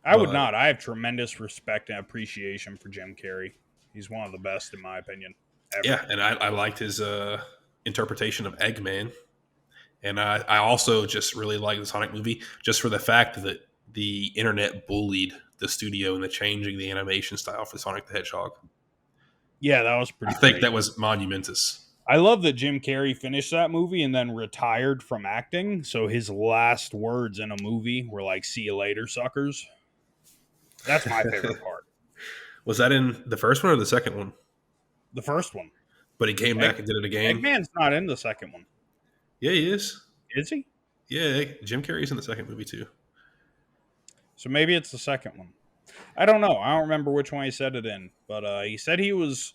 Speaker 2: I would
Speaker 3: But
Speaker 2: not. I have tremendous respect and appreciation for Jim Carrey. He's one of the best, in my opinion, ever.
Speaker 3: yeah, and I liked his interpretation of Eggman. And I also just really like the Sonic movie just for the fact that the internet bullied the studio into changing the animation style for Sonic the Hedgehog.
Speaker 2: Yeah, that was
Speaker 3: I
Speaker 2: pretty
Speaker 3: think
Speaker 2: great.
Speaker 3: that was monumentous.
Speaker 2: I love that Jim Carrey finished that movie and then retired from acting. So his last words in a movie were like, "See you later, suckers." That's my favorite part.
Speaker 3: Was that in the first one or the second one?
Speaker 2: The first one.
Speaker 3: But he came back and did it again.
Speaker 2: Eggman's not in the second one.
Speaker 3: Yeah, he is.
Speaker 2: Is he?
Speaker 3: Yeah, Jim Carrey's in the second movie too.
Speaker 2: So maybe it's the second one. I don't know. I don't remember which one he said it in, but he said he was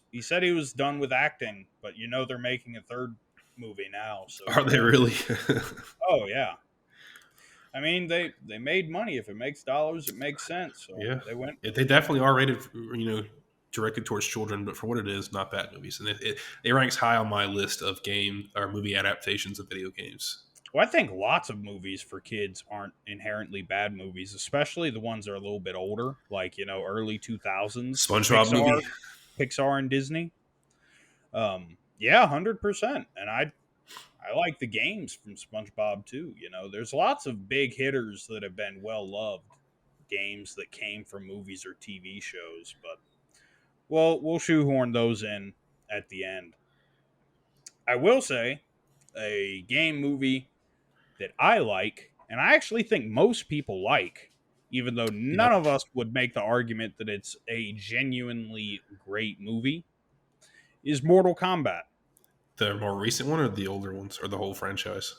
Speaker 2: done with acting. But they're making a third movie now. So
Speaker 3: Are they really?
Speaker 2: oh yeah. I mean they made money. If it makes dollars, it makes sense. So
Speaker 3: Yeah,
Speaker 2: they went.
Speaker 3: they definitely are rated, directed towards children, but for what it is, not bad movies, and it ranks high on my list of game or movie adaptations of video games.
Speaker 2: Well, I think lots of movies for kids aren't inherently bad movies, especially the ones that are a little bit older, like early 2000s
Speaker 3: SpongeBob movie.
Speaker 2: Pixar and Disney. Yeah, 100%. And I like the games from SpongeBob too. There's lots of big hitters that have been well loved games that came from movies or TV shows, but we'll shoehorn those in at the end. I will say a game movie that I like, and I actually think most people like, even though none
Speaker 3: Yep.
Speaker 2: of us would make the argument that it's a genuinely great movie, is Mortal Kombat.
Speaker 3: The more recent one or the older ones or the whole franchise?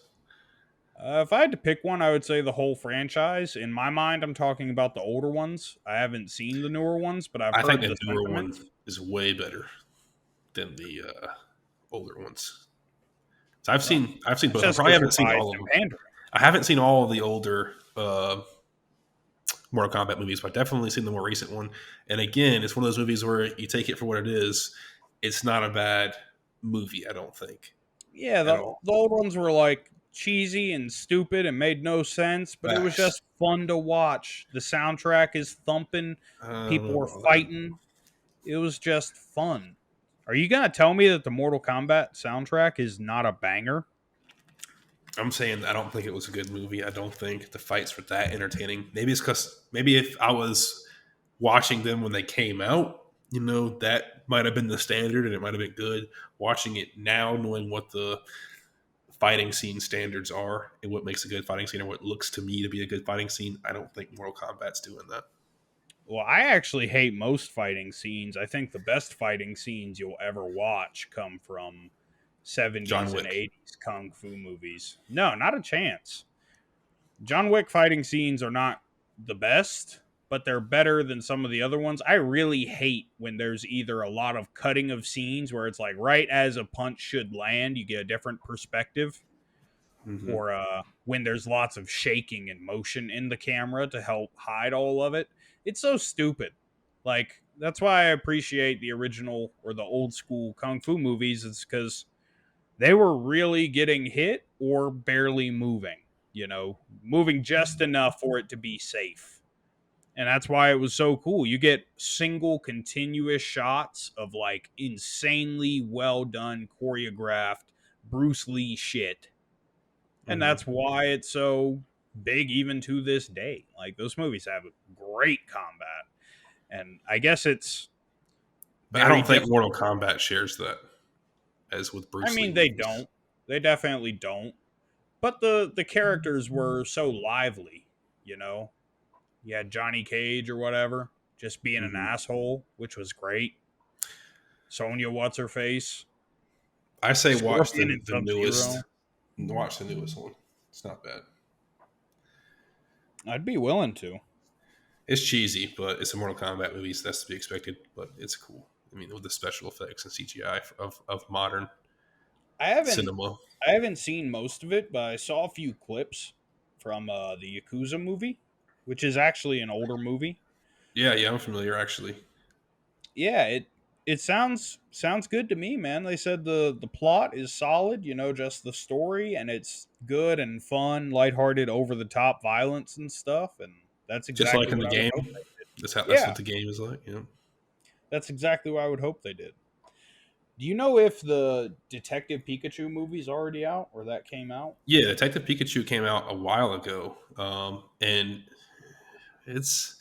Speaker 2: If I had to pick one, I would say the whole franchise. In my mind, I'm talking about the older ones. I haven't seen the newer ones, but I've
Speaker 3: I
Speaker 2: heard
Speaker 3: think the newer one
Speaker 2: sentiment.
Speaker 3: is way better than the older ones. So I've seen both. I
Speaker 2: Just
Speaker 3: probably
Speaker 2: 'cause
Speaker 3: haven't seen
Speaker 2: you're
Speaker 3: all of
Speaker 2: biased and
Speaker 3: them.
Speaker 2: pandering.
Speaker 3: I haven't seen all of the older Mortal Kombat movies, but I've definitely seen the more recent one. And again, it's one of those movies where you take it for what it is. It's not a bad movie, I don't think.
Speaker 2: Yeah,
Speaker 3: At
Speaker 2: the
Speaker 3: all.
Speaker 2: old ones were like cheesy and stupid and made no sense, but it was
Speaker 3: Facts.
Speaker 2: just fun to watch. The soundtrack is thumping,
Speaker 3: I don't
Speaker 2: people
Speaker 3: know
Speaker 2: were
Speaker 3: about that.
Speaker 2: fighting. It was just fun. Are you gonna tell me that the Mortal Kombat soundtrack is not a banger?
Speaker 3: I'm saying I don't think it was a good movie. I don't think the fights were that entertaining. Maybe it's because maybe if I was watching them when they came out, that might have been the standard and it might have been good. Watching it now, knowing what the fighting scene standards are and what makes a good fighting scene or what looks to me to be a good fighting scene, I don't think Mortal Kombat's doing that.
Speaker 2: Well, I actually hate most fighting scenes. I think the best fighting scenes you'll ever watch come from 70s
Speaker 3: John
Speaker 2: and
Speaker 3: Wick.
Speaker 2: 80s kung fu movies. No, not a chance. John Wick fighting scenes are not the best, but they're better than some of the other ones. I really hate when there's either a lot of cutting of scenes where it's like right as a punch should land, you get a different perspective,
Speaker 3: Mhm.
Speaker 2: or when there's lots of shaking and motion in the camera to help hide all of it. It's so stupid. Like, that's why I appreciate the original or the old school kung fu movies, is because they were really getting hit or barely moving, moving just enough for it to be safe. And that's why it was so cool. You get single continuous shots of like insanely well done, choreographed Bruce Lee shit. And
Speaker 3: Mhm.
Speaker 2: that's why it's so big even to this day. Like, those movies have great combat. And I guess it's
Speaker 3: But I
Speaker 2: very
Speaker 3: don't think
Speaker 2: different.
Speaker 3: Mortal Kombat shares that as with Bruce
Speaker 2: I
Speaker 3: Lee
Speaker 2: mean, they
Speaker 3: movies.
Speaker 2: don't. They definitely don't. But the characters were so lively, you know. You had Johnny Cage or whatever, just being an
Speaker 3: Mhm.
Speaker 2: asshole, which was great. Sonya, what's her face?
Speaker 3: I say watch
Speaker 2: Scorpion and
Speaker 3: the
Speaker 2: Sub-Zero.
Speaker 3: newest. Watch the newest one. It's not bad.
Speaker 2: I'd be willing to.
Speaker 3: It's cheesy, but it's a Mortal Kombat movie, so that's to be expected. But it's cool. I mean, with the special effects and CGI of modern
Speaker 2: I haven't
Speaker 3: cinema.
Speaker 2: I haven't seen most of it, but I saw a few clips from the Yakuza movie, which is actually an older movie.
Speaker 3: Yeah, I'm familiar actually.
Speaker 2: Yeah, it sounds good to me, man. They said the plot is solid, just the story, and it's good and fun, lighthearted, over the top violence and stuff. And That's
Speaker 3: Just like
Speaker 2: exactly
Speaker 3: in
Speaker 2: what
Speaker 3: the
Speaker 2: I would
Speaker 3: game.
Speaker 2: hope they did.
Speaker 3: That's
Speaker 2: Yeah,
Speaker 3: what the game is like. Yeah.
Speaker 2: that's exactly what I would hope they did. Do you know if the Detective Pikachu movie's already out or that came out?
Speaker 3: Yeah, Detective Pikachu came out a while ago, and it's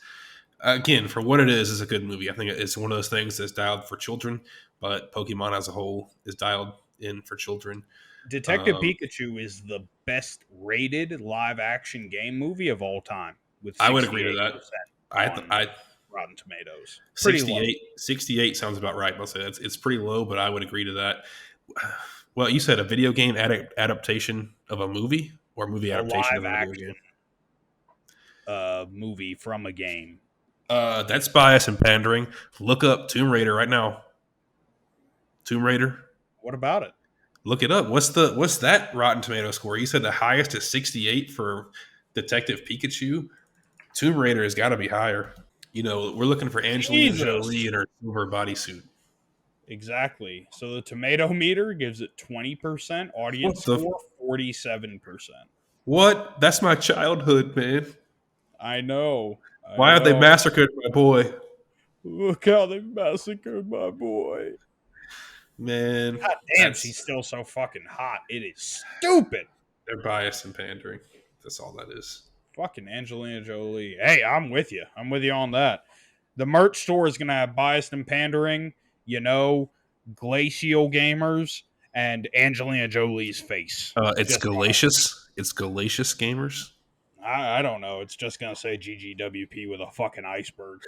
Speaker 3: again for what it is a good movie. I think it's one of those things that's dialed for children, but Pokemon as a whole is dialed in for children.
Speaker 2: Detective Pikachu is the best rated live action game movie of all time with
Speaker 3: I would agree to
Speaker 2: 68%
Speaker 3: that.
Speaker 2: on
Speaker 3: I
Speaker 2: Rotten Tomatoes. Pretty low.
Speaker 3: 68 sounds about right. I'll say it's pretty low, but I would agree to that. Well, you said a video game adaptation of a movie or movie
Speaker 2: A
Speaker 3: adaptation of
Speaker 2: live
Speaker 3: a video
Speaker 2: action
Speaker 3: game.
Speaker 2: movie from a game.
Speaker 3: That's bias and pandering. Look up Tomb Raider right now. Tomb Raider.
Speaker 2: What about it?
Speaker 3: Look it up. What's that Rotten Tomato score? You said the highest is 68 for Detective Pikachu. Tomb Raider has got to be higher. You know, we're looking for Angelina
Speaker 2: Jesus.
Speaker 3: Jolie in her silver bodysuit.
Speaker 2: Exactly. So the tomato meter gives it 20%, audience score 47%.
Speaker 3: What? That's my childhood, man.
Speaker 2: I know.
Speaker 3: Why have they massacred my boy?
Speaker 2: Look how they massacred my boy.
Speaker 3: Man,
Speaker 2: God damn, she's still so fucking hot. It is stupid.
Speaker 3: They're biased and pandering. That's all that is.
Speaker 2: Fucking Angelina Jolie. Hey, I'm with you. I'm with you on that. The merch store is going to have biased and pandering, you know, glacial gamers, and Angelina Jolie's face.
Speaker 3: It's Galatius. It's Galatius gamers.
Speaker 2: I don't know. It's just going to say GGWP with a fucking iceberg.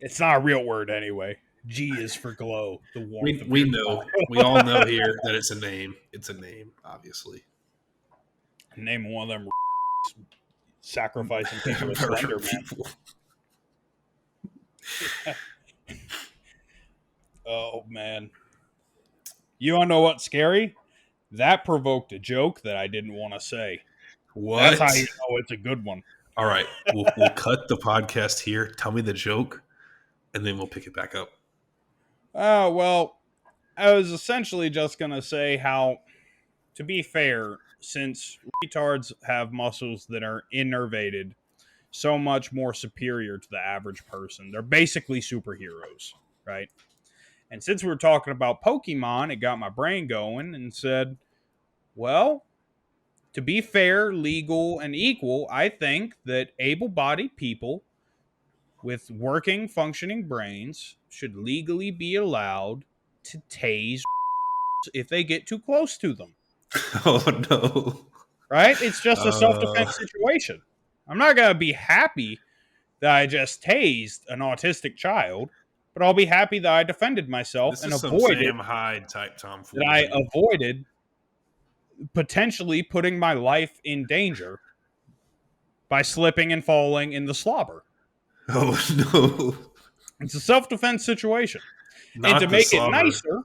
Speaker 2: It's not a real word anyway. G is for glow. The warmth.
Speaker 3: We know. We all know here that it's a name. It's a name, obviously.
Speaker 2: Name one of them sacrificing people to Slender Man. Oh, man. You want to know what's scary? That provoked a joke that I didn't want to say.
Speaker 3: What?
Speaker 2: That's how you know it's a good one.
Speaker 3: All right. We'll cut the podcast here. Tell me the joke, and then we'll pick it back up.
Speaker 2: Oh, well, I was essentially just going to say how, to be fair, since retards have muscles that are innervated so much more superior to the average person, they're basically superheroes, right? And since we were talking about Pokemon, it got my brain going and said, well, to be fair, legal, and equal, I think that able-bodied people with working, functioning brains should legally be allowed to tase if they get too close to them.
Speaker 3: Oh, no.
Speaker 2: Right? It's just a self-defense situation. I'm not going to be happy that I just tased an autistic child, but I'll be happy that I defended myself and avoided
Speaker 3: Sam Hyde type tomfoolery.
Speaker 2: that I avoided potentially putting my life in danger by slipping and falling in the slobber.
Speaker 3: Oh, no.
Speaker 2: It's a self-defense situation.
Speaker 3: Not
Speaker 2: and to
Speaker 3: the
Speaker 2: make
Speaker 3: slobber.
Speaker 2: it nicer,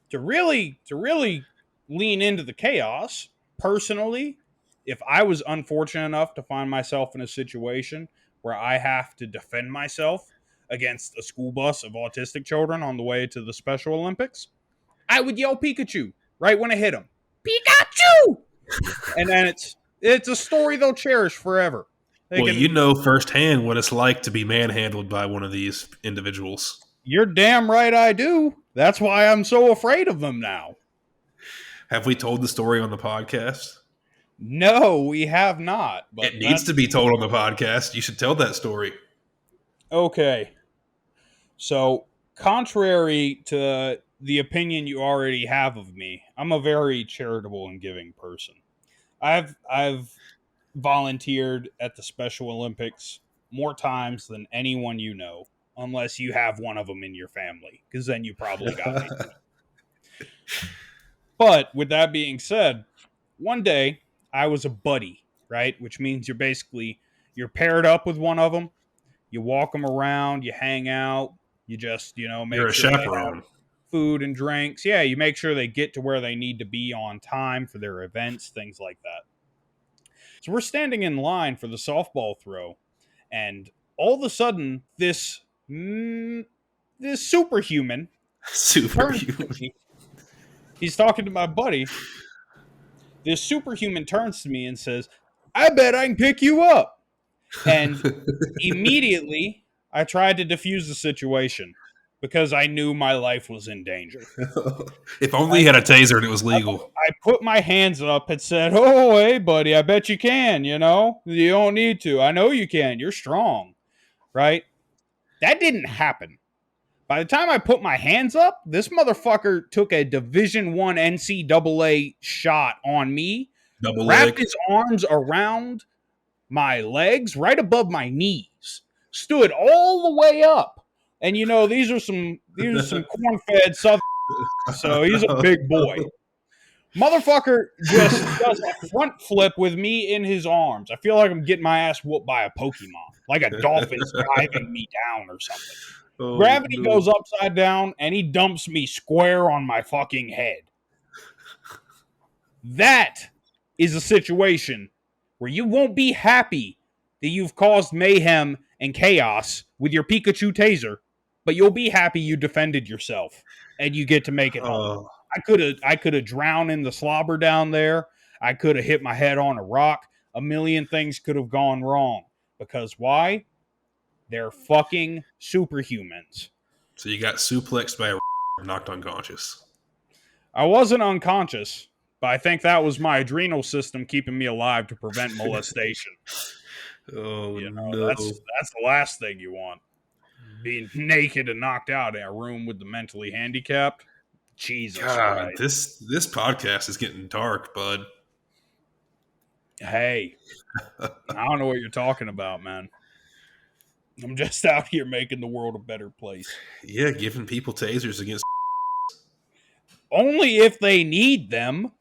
Speaker 2: to really lean into the chaos, personally, if I was unfortunate enough to find myself in a situation where I have to defend myself against a school bus of autistic children on the way to the Special Olympics, I would yell Pikachu right when I hit him. Pikachu! And then it's a story they'll cherish forever.
Speaker 3: You know firsthand what it's like to be manhandled by one of these individuals.
Speaker 2: You're damn right I do. That's why I'm so afraid of them now.
Speaker 3: Have we told the story on the podcast?
Speaker 2: No, we have not. But
Speaker 3: it needs to be told on the podcast. You should tell that story.
Speaker 2: Okay. So, contrary to the opinion you already have of me, I'm a very charitable and giving person. I've volunteered at the Special Olympics more times than anyone you know, unless you have one of them in your family, because then you probably got me. But with that being said, one day I was a buddy, right? Which means you're paired up with one of them. You walk them around, you hang out, you just, make
Speaker 3: You're
Speaker 2: sure
Speaker 3: a chaperone.
Speaker 2: Food and drinks. Yeah, you make sure they get to where they need to be on time for their events, things like that. So we're standing in line for the softball throw, and all of a sudden, this superhuman, he's talking to my buddy. This superhuman turns to me and says, I bet I can pick you up. And immediately, I tried to defuse the situation because I knew my life was in danger.
Speaker 3: If only he had a taser and it was
Speaker 2: I,
Speaker 3: legal.
Speaker 2: I put my hands up and said, "Oh, hey, buddy, I bet you can. You don't need to. I know you can. You're strong, right?" That didn't happen. By the time I put my hands up, this motherfucker took a Division One NCAA shot on me,
Speaker 3: Double
Speaker 2: wrapped
Speaker 3: leg.
Speaker 2: his arms around my legs right above my knees, stood all the way up. And these are some corn-fed Southern, so he's a big boy. Motherfucker just does a front flip with me in his arms. I feel like I'm getting my ass whooped by a Pokemon, like a dolphin's diving me down or something.
Speaker 3: Oh,
Speaker 2: Gravity
Speaker 3: no.
Speaker 2: goes upside down, and he dumps me square on my fucking head. That is a situation where you won't be happy that you've caused mayhem and chaos with your Pikachu taser, but you'll be happy you defended yourself and you get to make it home. I could have drowned in the slobber down there. I could have hit my head on a rock. A million things could have gone wrong. Because why? They're fucking superhumans.
Speaker 3: So you got suplexed by a knocked unconscious.
Speaker 2: I wasn't unconscious, but I think that was my adrenal system keeping me alive to prevent molestation.
Speaker 3: Oh, no.
Speaker 2: That's the last thing you want. Being naked and knocked out in a room with the mentally handicapped. Jesus
Speaker 3: God,
Speaker 2: Christ.
Speaker 3: this podcast is getting dark, bud.
Speaker 2: Hey, I don't know what you're talking about, man. I'm just out here making the world a better place.
Speaker 3: Yeah, giving people tasers against.
Speaker 2: Only if they need them.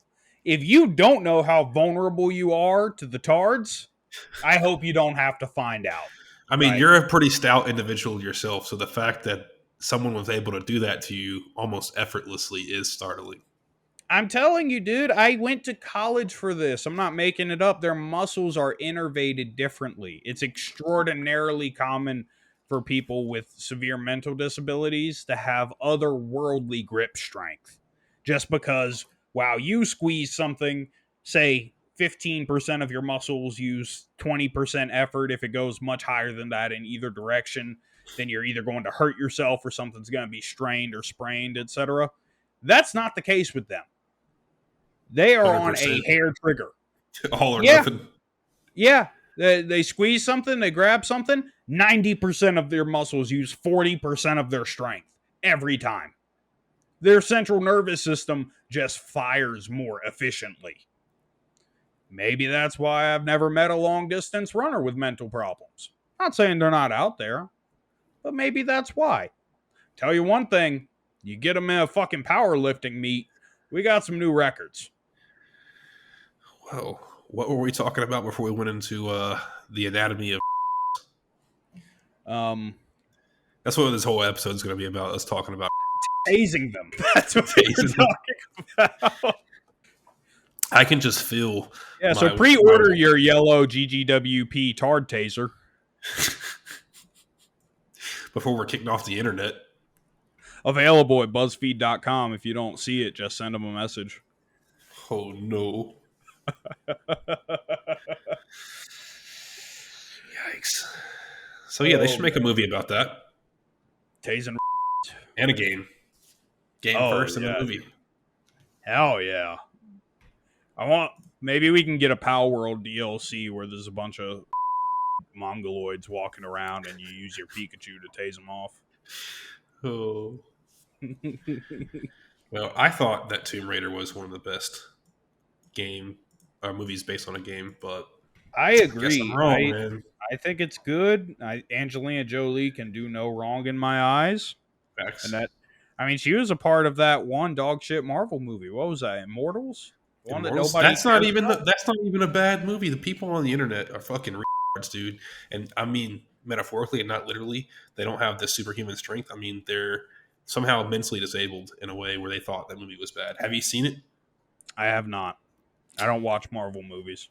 Speaker 2: If you don't know how vulnerable you are to the tards, I hope you don't have to find out.
Speaker 3: I mean,
Speaker 2: Right.
Speaker 3: You're a pretty stout individual yourself, so the fact that someone was able to do that to you almost effortlessly is startling.
Speaker 2: I'm telling you, dude, I went to college for this. I'm not making it up. Their muscles are innervated differently. It's extraordinarily common for people with severe mental disabilities to have otherworldly grip strength. Just because, wow, you squeeze something, say 15% of your muscles use 20% effort. If it goes much higher than that in either direction, then you're either going to hurt yourself or something's going to be strained or sprained, etc. That's not the case with them. They are 100%. On a hair trigger.
Speaker 3: All or nothing.
Speaker 2: Yeah. They squeeze something, they grab something, 90% of their muscles use 40% of their strength every time. Their central nervous system just fires more efficiently. Maybe that's why I've never met a long-distance runner with mental problems. Not saying they're not out there, but maybe that's why. Tell you one thing, you get them in a fucking powerlifting meet, we got some new records.
Speaker 3: Whoa. What were we talking about before we went into the anatomy of? That's what this whole episode is going to be about. Us talking about
Speaker 2: tasing them. That's what we're talking about.
Speaker 3: I can just feel.
Speaker 2: Yeah. So pre-order your yellow GGWP tard taser
Speaker 3: before we're kicked off the internet.
Speaker 2: Available at BuzzFeed.com. If you don't see it, just send them a message.
Speaker 3: Oh no. Yikes. So yeah, they should make a movie about that.
Speaker 2: Tasing
Speaker 3: and a game. First and a movie.
Speaker 2: Hell yeah. Maybe we can get a Pal World DLC where there's a bunch of mongoloids walking around and you use your Pikachu to tase them off.
Speaker 3: Oh. Well, I thought that Tomb Raider was one of the best movies based on a game, but
Speaker 2: I agree.
Speaker 3: I guess I'm wrong, man.
Speaker 2: I think it's good. Angelina Jolie can do no wrong in my eyes.
Speaker 3: Facts.
Speaker 2: And she was a part of that one dog shit Marvel movie. What was that? Immortals? One
Speaker 3: Immortals?
Speaker 2: that
Speaker 3: That's not even a bad movie. The people on the internet are fucking retards, dude. And I mean metaphorically and not literally. They don't have this superhuman strength. I mean, they're somehow mentally disabled in a way where they thought that movie was bad. Have you seen it?
Speaker 2: I have not. I don't watch Marvel movies.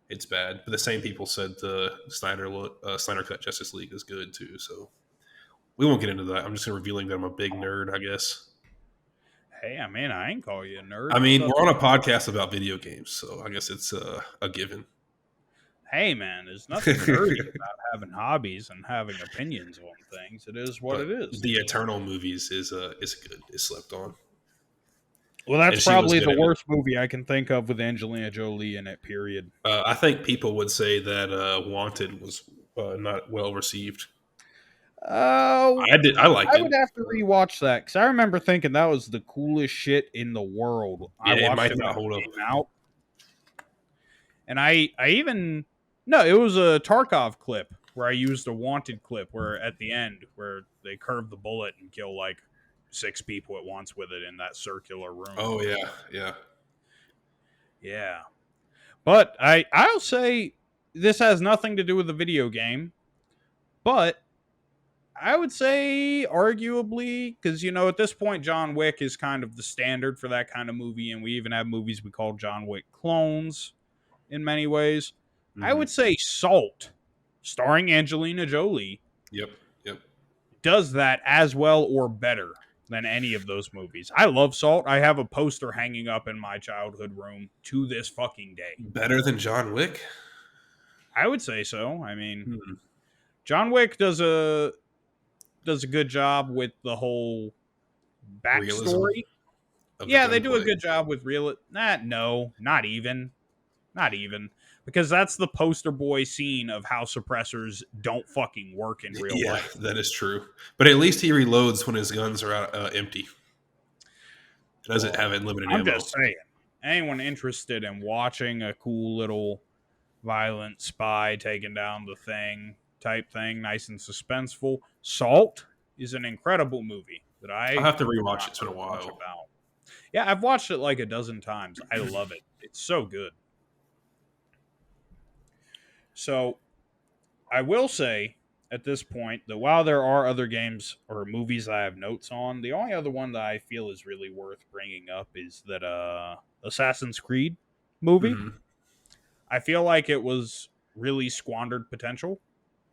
Speaker 3: It's bad. But the same people said the Snyder Cut Justice League is good too. So we won't get into that. I'm just revealing that I'm a big nerd, I guess.
Speaker 2: Hey, I ain't call you a nerd.
Speaker 3: I mean, we're on a podcast about video games, so I guess it's a given.
Speaker 2: Hey, man, there's nothing nerdy about having hobbies and having opinions on things. It is what
Speaker 3: But
Speaker 2: it is.
Speaker 3: the Eternal movies is good. It's slept on,
Speaker 2: Well, that's
Speaker 3: and she was
Speaker 2: probably
Speaker 3: good
Speaker 2: the
Speaker 3: in it.
Speaker 2: worst movie I can think of with Angelina Jolie in it, period.
Speaker 3: I think people would say that Wanted was not well received.
Speaker 2: Oh,
Speaker 3: I liked
Speaker 2: I
Speaker 3: it.
Speaker 2: would have to rewatch that because I remember thinking that was the coolest shit in the world. I
Speaker 3: Yeah, it
Speaker 2: watched
Speaker 3: might
Speaker 2: it
Speaker 3: not
Speaker 2: when
Speaker 3: hold
Speaker 2: it
Speaker 3: up.
Speaker 2: came out, and I even no, it was a Tarkov clip where I used a Wanted clip where at the end where they curve the bullet and kill like 6 people at once with it in that circular room.
Speaker 3: Oh yeah, yeah.
Speaker 2: Yeah, but I'll say this has nothing to do with the video game, but I would say arguably because at this point John Wick is kind of the standard for that kind of movie, and we even have movies we call John Wick clones in many ways. I
Speaker 3: Hmm.
Speaker 2: would say Salt, starring Angelina Jolie,
Speaker 3: Yep, yep.
Speaker 2: does that as well or better than any of those movies. I love Salt. I have a poster hanging up in my childhood room to this fucking day.
Speaker 3: Better than John Wick.
Speaker 2: I would say so. I mean,
Speaker 3: Hmm.
Speaker 2: John Wick does a good job with the whole
Speaker 3: Realism
Speaker 2: backstory.
Speaker 3: of the
Speaker 2: Yeah, they do a
Speaker 3: gunplay.
Speaker 2: good job with real. No, not even, not even, because that's the poster boy scene of how suppressors don't fucking work in real
Speaker 3: Yeah,
Speaker 2: life.
Speaker 3: that is true. But at least he reloads when his guns are out empty. Doesn't
Speaker 2: Well,
Speaker 3: have unlimited
Speaker 2: I'm
Speaker 3: ammo.
Speaker 2: just saying, anyone interested in watching a cool little violent spy taking down the thing type thing, nice and suspenseful, Salt is an incredible movie that
Speaker 3: I'll
Speaker 2: I
Speaker 3: have to
Speaker 2: have
Speaker 3: rewatch it.
Speaker 2: not
Speaker 3: It's been a
Speaker 2: heard much
Speaker 3: while.
Speaker 2: about. Yeah, I've watched it like a dozen times. I love it. It's so good. So I will say at this point that while there are other games or movies I have notes on, the only other one that I feel is really worth bringing up is that Assassin's Creed movie.
Speaker 3: Hmm.
Speaker 2: I feel like it was really squandered potential.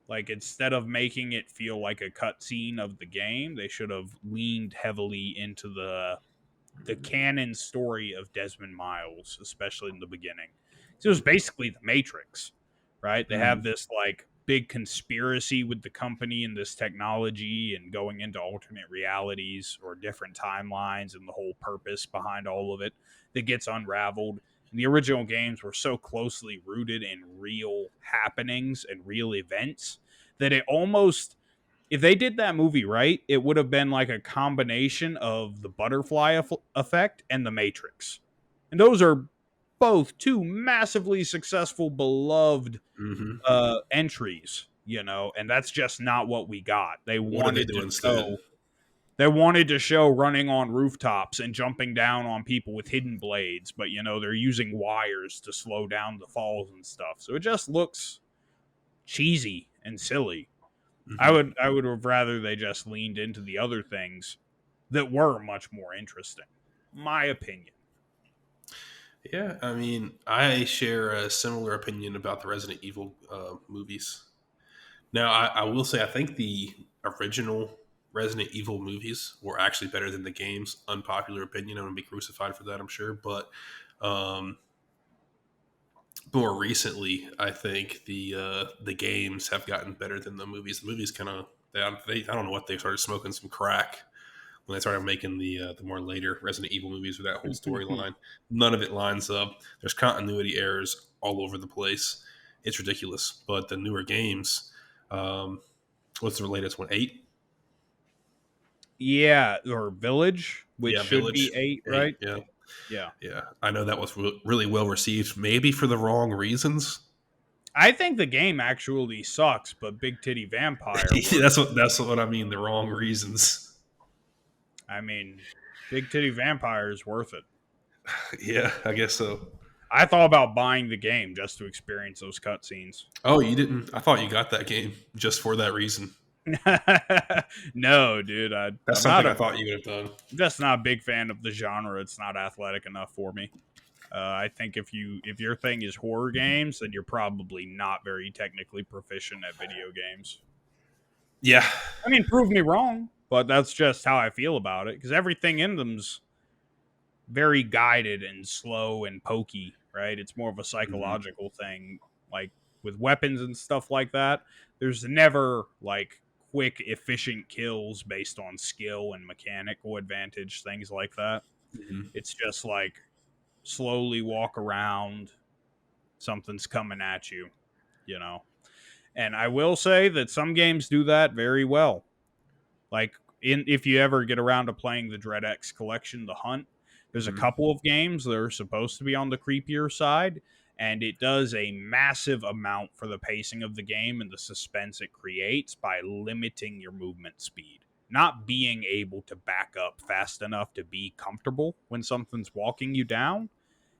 Speaker 2: Like instead of making it feel like a cutscene of the game, they should have leaned heavily into the canon story of Desmond Miles, especially in the beginning. So it was basically the Matrix, right? They have
Speaker 3: Hmm.
Speaker 2: this like big conspiracy with the company and this technology and going into alternate realities or different timelines and the whole purpose behind all of it that gets unraveled. And the original games were so closely rooted in real happenings and real events that it almost if they did that movie right, it would have been like a combination of the butterfly effect and the Matrix. And those are both two massively successful, beloved
Speaker 3: Hmm.
Speaker 2: entries, and that's just not what we got.
Speaker 3: What did they do instead?
Speaker 2: They wanted to show running on rooftops and jumping down on people with hidden blades, but they're using wires to slow down the falls and stuff. So it just looks cheesy and silly.
Speaker 3: Hmm.
Speaker 2: I would have rather they just leaned into the other things that were much more interesting. My opinion.
Speaker 3: Yeah, I mean, I share a similar opinion about the Resident Evil movies. Now, I will say, I think the original Resident Evil movies were actually better than the games. Unpopular opinion. I'm going to be crucified for that, I'm sure. But um, more recently, I think the games have gotten better than the movies. The movies kind of, I don't know what, they started smoking some crack when they started making the more later Resident Evil movies with that whole storyline. None of it lines up. There's continuity errors all over the place. It's ridiculous. But the newer games, um, what's the latest one? 8?
Speaker 2: Yeah, or Village, which
Speaker 3: Yeah,
Speaker 2: should
Speaker 3: Village.
Speaker 2: be 8,
Speaker 3: 8.
Speaker 2: right?
Speaker 3: Yeah,
Speaker 2: Yeah.
Speaker 3: yeah. I know that was really well received. Maybe for the wrong reasons.
Speaker 2: I think the game actually sucks, but Big Titty Vampire
Speaker 3: that's
Speaker 2: works.
Speaker 3: what I mean. The wrong reasons.
Speaker 2: I mean, Big Titty Vampire is worth it.
Speaker 3: Yeah, I guess so.
Speaker 2: I thought about buying the game just to experience those cutscenes.
Speaker 3: Oh, you didn't? I thought you got that game just for that reason.
Speaker 2: No, dude,
Speaker 3: That's
Speaker 2: I'm not
Speaker 3: something I
Speaker 2: a
Speaker 3: thought you would have done.
Speaker 2: I'm just not a big fan of the genre. It's not athletic enough for me. I think if your thing is horror games, then you're probably not very technically proficient at video games.
Speaker 3: Yeah.
Speaker 2: I mean, prove me wrong, but that's just how I feel about it because everything in them's very guided and slow and pokey, right? It's more of a
Speaker 3: Hmm.
Speaker 2: psychological thing, like with weapons and stuff like that, there's never like quick, efficient kills based on skill and mechanical advantage, things like that.
Speaker 3: Mhm.
Speaker 2: It's just like slowly walk around, something's coming at you, you know. And I will say that some games do that very well. Like if you ever get around to playing the Dread X collection, The Hunt, there's a
Speaker 3: Mhm.
Speaker 2: couple of games that are supposed to be on the creepier side, and it does a massive amount for the pacing of the game and the suspense it creates by limiting your movement speed. Not being able to back up fast enough to be comfortable when something's walking you down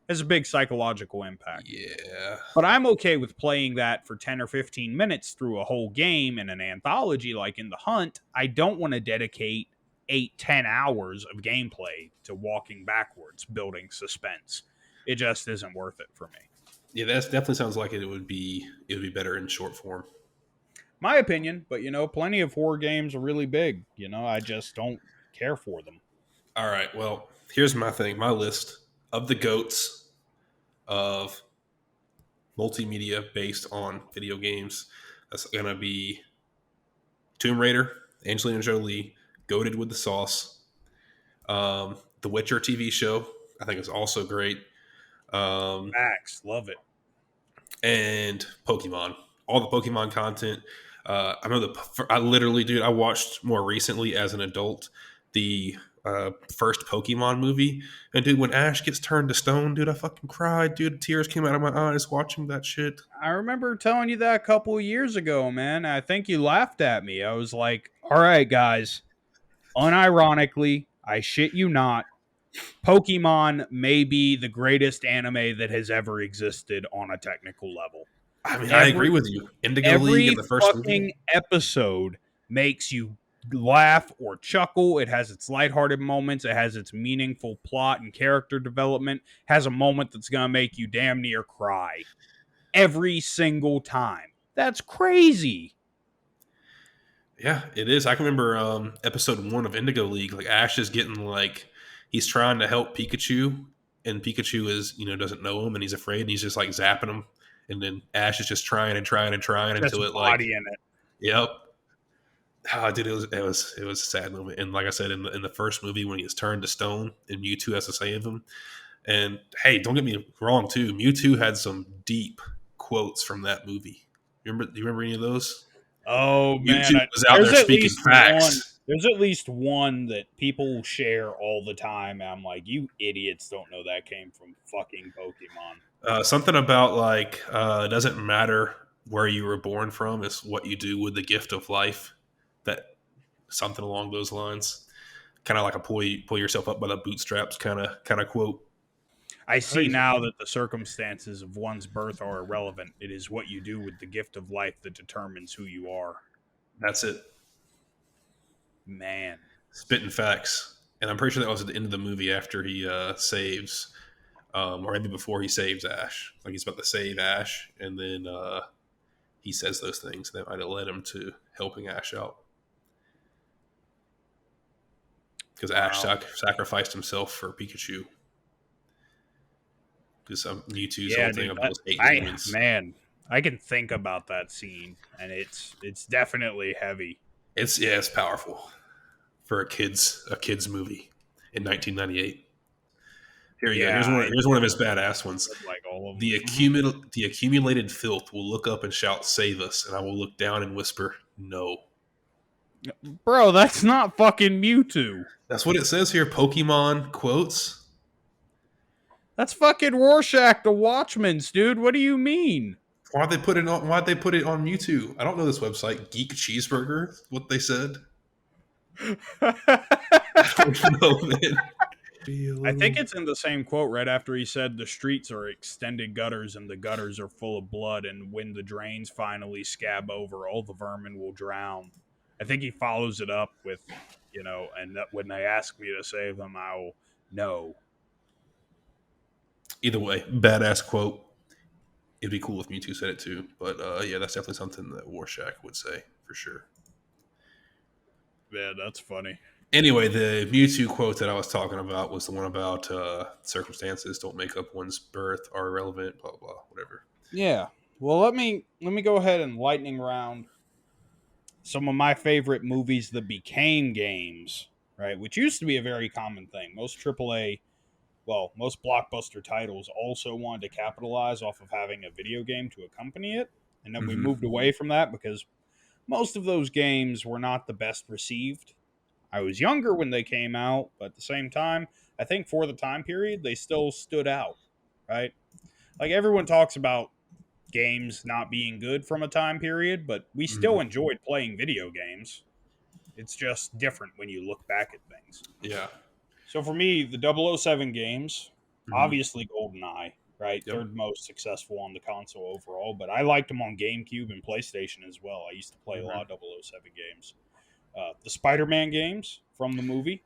Speaker 2: has a big psychological impact.
Speaker 3: Yeah.
Speaker 2: But I'm okay with playing that for 10 or 15 minutes through a whole game in an anthology like in The Hunt. I don't want to dedicate 8-10 hours of gameplay to walking backwards, building suspense. It just isn't worth it for me.
Speaker 3: Yeah, that definitely sounds like it would be better in short form.
Speaker 2: My opinion, but plenty of horror games are really big. I just don't care for them.
Speaker 3: All right, well, here's my thing. My list of the GOATs of multimedia based on video games. That's going to be Tomb Raider, Angelina Jolie, Goated with the Sauce. The Witcher TV show, I think is also great.
Speaker 2: Max, love it.
Speaker 3: And Pokemon. All the Pokemon content. I know I literally, dude, I watched more recently as an adult the first Pokemon movie. And dude, when Ash gets turned to stone, dude, I fucking cried. Dude, tears came out of my eyes watching that shit.
Speaker 2: I remember telling you that a couple of years ago, man. I think you laughed at me. I was like, all right, guys, unironically, I shit you not, Pokemon may be the greatest anime that has ever existed on a technical level.
Speaker 3: I mean, I agree with you. Indigo League in the first
Speaker 2: fucking
Speaker 3: movie.
Speaker 2: episode makes you laugh or chuckle. It has its lighthearted moments. It has its meaningful plot and character development. Has a moment that's going to make you damn near cry every single time. That's crazy.
Speaker 3: Yeah, it is. I can remember episode 1 of Indigo League. Like Ash is getting he's trying to help Pikachu, and Pikachu is doesn't know him, and he's afraid, and he's just like zapping him, and then Ash is just trying and trying and trying
Speaker 2: Just
Speaker 3: until it
Speaker 2: body in it.
Speaker 3: Yep. Oh, dude, it was a sad moment, and like I said in the first movie when he gets turned to stone and Mewtwo has to save him, and hey, don't get me wrong too, Mewtwo had some deep quotes from that movie. Do you remember any of those?
Speaker 2: Oh man,
Speaker 3: Mewtwo was out there speaking facts.
Speaker 2: There's at least one that people share all the time. And I'm like, you idiots don't know that came from fucking Pokemon.
Speaker 3: Something about it doesn't matter where you were born from, it's what you do with the gift of life. That something along those lines, kind of like a pull yourself up by the bootstraps kind of quote.
Speaker 2: I see now that the circumstances of one's birth are irrelevant. It is what you do with the gift of life that determines who you are.
Speaker 3: That's it.
Speaker 2: Man.
Speaker 3: Spitting facts. And I'm pretty sure that was at the end of the movie after he saves, or maybe before he saves Ash. Like he's about to save Ash, and then he says those things that might have led him to helping Ash out. Because Ash sacrificed himself for Pikachu. Because Mewtwo's whole thing of those 8 humans.
Speaker 2: Man, I can think about that scene, and it's definitely heavy.
Speaker 3: It's powerful for a kids movie in 1998. Here you go. Here's one of his badass ones.
Speaker 2: Like all of
Speaker 3: the accumulated filth will look up and shout, "Save us!" And I will look down and whisper, "No."
Speaker 2: Bro, that's not fucking Mewtwo.
Speaker 3: That's what it says here. Pokemon quotes.
Speaker 2: That's fucking Rorschach the Watchman's, dude. What do you mean?
Speaker 3: Why'd they put it on Mewtwo? I don't know this website. Geek Cheeseburger. What they said. I don't know, man.
Speaker 2: I think it's in the same quote right after he said the streets are extended gutters and the gutters are full of blood, and when the drains finally scab over, all the vermin will drown. I think he follows it up with, and that when they ask me to save them, I'll no.
Speaker 3: Either way, badass quote. It'd be cool if Mewtwo said it too, but yeah, that's definitely something that Rorschach would say for sure.
Speaker 2: Yeah, that's funny.
Speaker 3: Anyway, the Mewtwo quote that I was talking about was the one about circumstances don't make up one's birth, are irrelevant, blah, blah, whatever.
Speaker 2: Yeah. Well, let me go ahead and lightning round some of my favorite movies that became games, right? Which used to be a very common thing. Most AAA, well, most blockbuster titles also wanted to capitalize off of having a video game to accompany it. And then we
Speaker 3: Mm-hmm.
Speaker 2: moved away from that because most of those games were not the best received. I was younger when they came out, but at the same time, I think for the time period, they still stood out, right? Like everyone talks about games not being good from a time period, but we
Speaker 3: Mm-hmm.
Speaker 2: still enjoyed playing video games. It's just different when you look back at things.
Speaker 3: Yeah.
Speaker 2: So for me, the 007 games,
Speaker 3: Mm-hmm.
Speaker 2: obviously GoldenEye, right?
Speaker 3: Yep.
Speaker 2: Third most successful on the console overall, but I liked them on GameCube and PlayStation as well. I used to play a
Speaker 3: Mm-hmm.
Speaker 2: lot of 007 games. The Spider-Man games from the movie,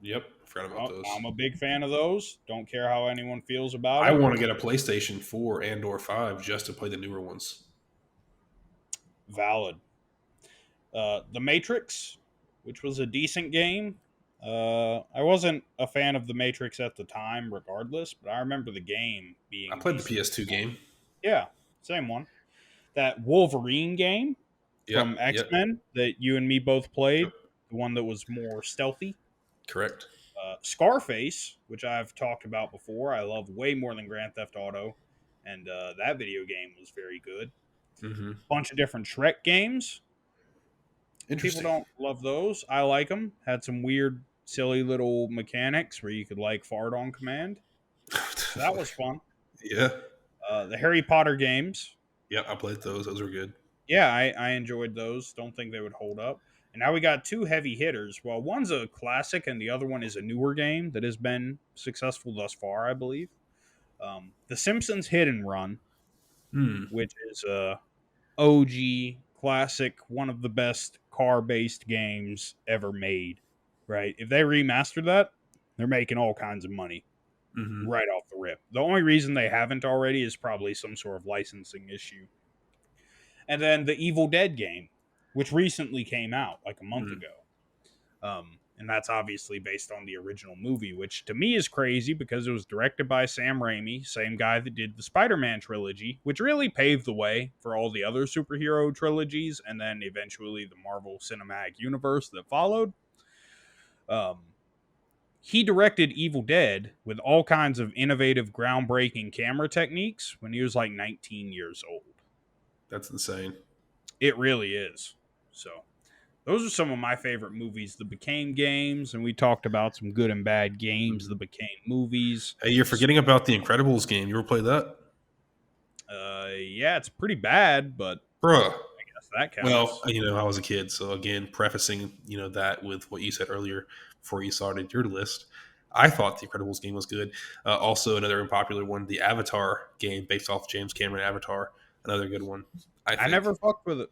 Speaker 3: Yep. Forgot about those.
Speaker 2: I'm a big fan of those. Don't care how anyone feels about
Speaker 3: I
Speaker 2: it.
Speaker 3: want to get a PlayStation 4 and or 5 just to play the newer ones.
Speaker 2: Valid. The Matrix, which was a decent game. I wasn't a fan of The Matrix at the time, regardless, but I remember the game
Speaker 3: I
Speaker 2: being
Speaker 3: played the
Speaker 2: decent.
Speaker 3: PS2 game.
Speaker 2: Yeah, same one. That Wolverine game
Speaker 3: Yep.
Speaker 2: from
Speaker 3: Yep.
Speaker 2: X-Men that you and me both played,
Speaker 3: Yep.
Speaker 2: the one that was more stealthy.
Speaker 3: Correct.
Speaker 2: Scarface, which I've talked about before, I love way more than Grand Theft Auto, and that video game was very good.
Speaker 3: Mm-hmm.
Speaker 2: Bunch of different Shrek games. People
Speaker 3: Interesting.
Speaker 2: don't love those. I like them. Had some weird, silly little mechanics where you could like fart on command. So that was fun.
Speaker 3: Yeah.
Speaker 2: The Harry Potter games.
Speaker 3: Yeah, I played those. Those were good.
Speaker 2: Yeah, I enjoyed those. Don't think they would hold up. And now we got two heavy hitters. Well, one's a classic, and the other one is a newer game that has been successful thus far, I believe. The Simpsons Hit and Run,
Speaker 3: Hmm.
Speaker 2: which is a OG classic, one of the best car-based games ever made. Right? If they remastered that, they're making all kinds of money
Speaker 3: Mm-hmm.
Speaker 2: right off the rip. The only reason they haven't already is probably some sort of licensing issue. And then the Evil Dead game, which recently came out like a month
Speaker 3: Mm.
Speaker 2: ago. And that's obviously based on the original movie, which to me is crazy because it was directed by Sam Raimi, same guy that did the Spider-Man trilogy, which really paved the way for all the other superhero trilogies and then eventually the Marvel Cinematic Universe that followed. He directed Evil Dead with all kinds of innovative, groundbreaking camera techniques when he was like 19 years old.
Speaker 3: That's insane.
Speaker 2: It really is. So, those are some of my favorite movies that became games, and we talked about some good and bad games that became movies.
Speaker 3: Hey, you're forgetting about the Incredibles game. You ever play that?
Speaker 2: Yeah, it's pretty bad, but
Speaker 3: Bruh.
Speaker 2: I guess that
Speaker 3: Well,
Speaker 2: counts.
Speaker 3: I was a kid, so again, prefacing, that with what you said earlier before you started your list, I thought the Incredibles game was good. Also, another unpopular one, the Avatar game based off James Cameron Avatar, another good one. I
Speaker 2: I
Speaker 3: think
Speaker 2: never fucked with it.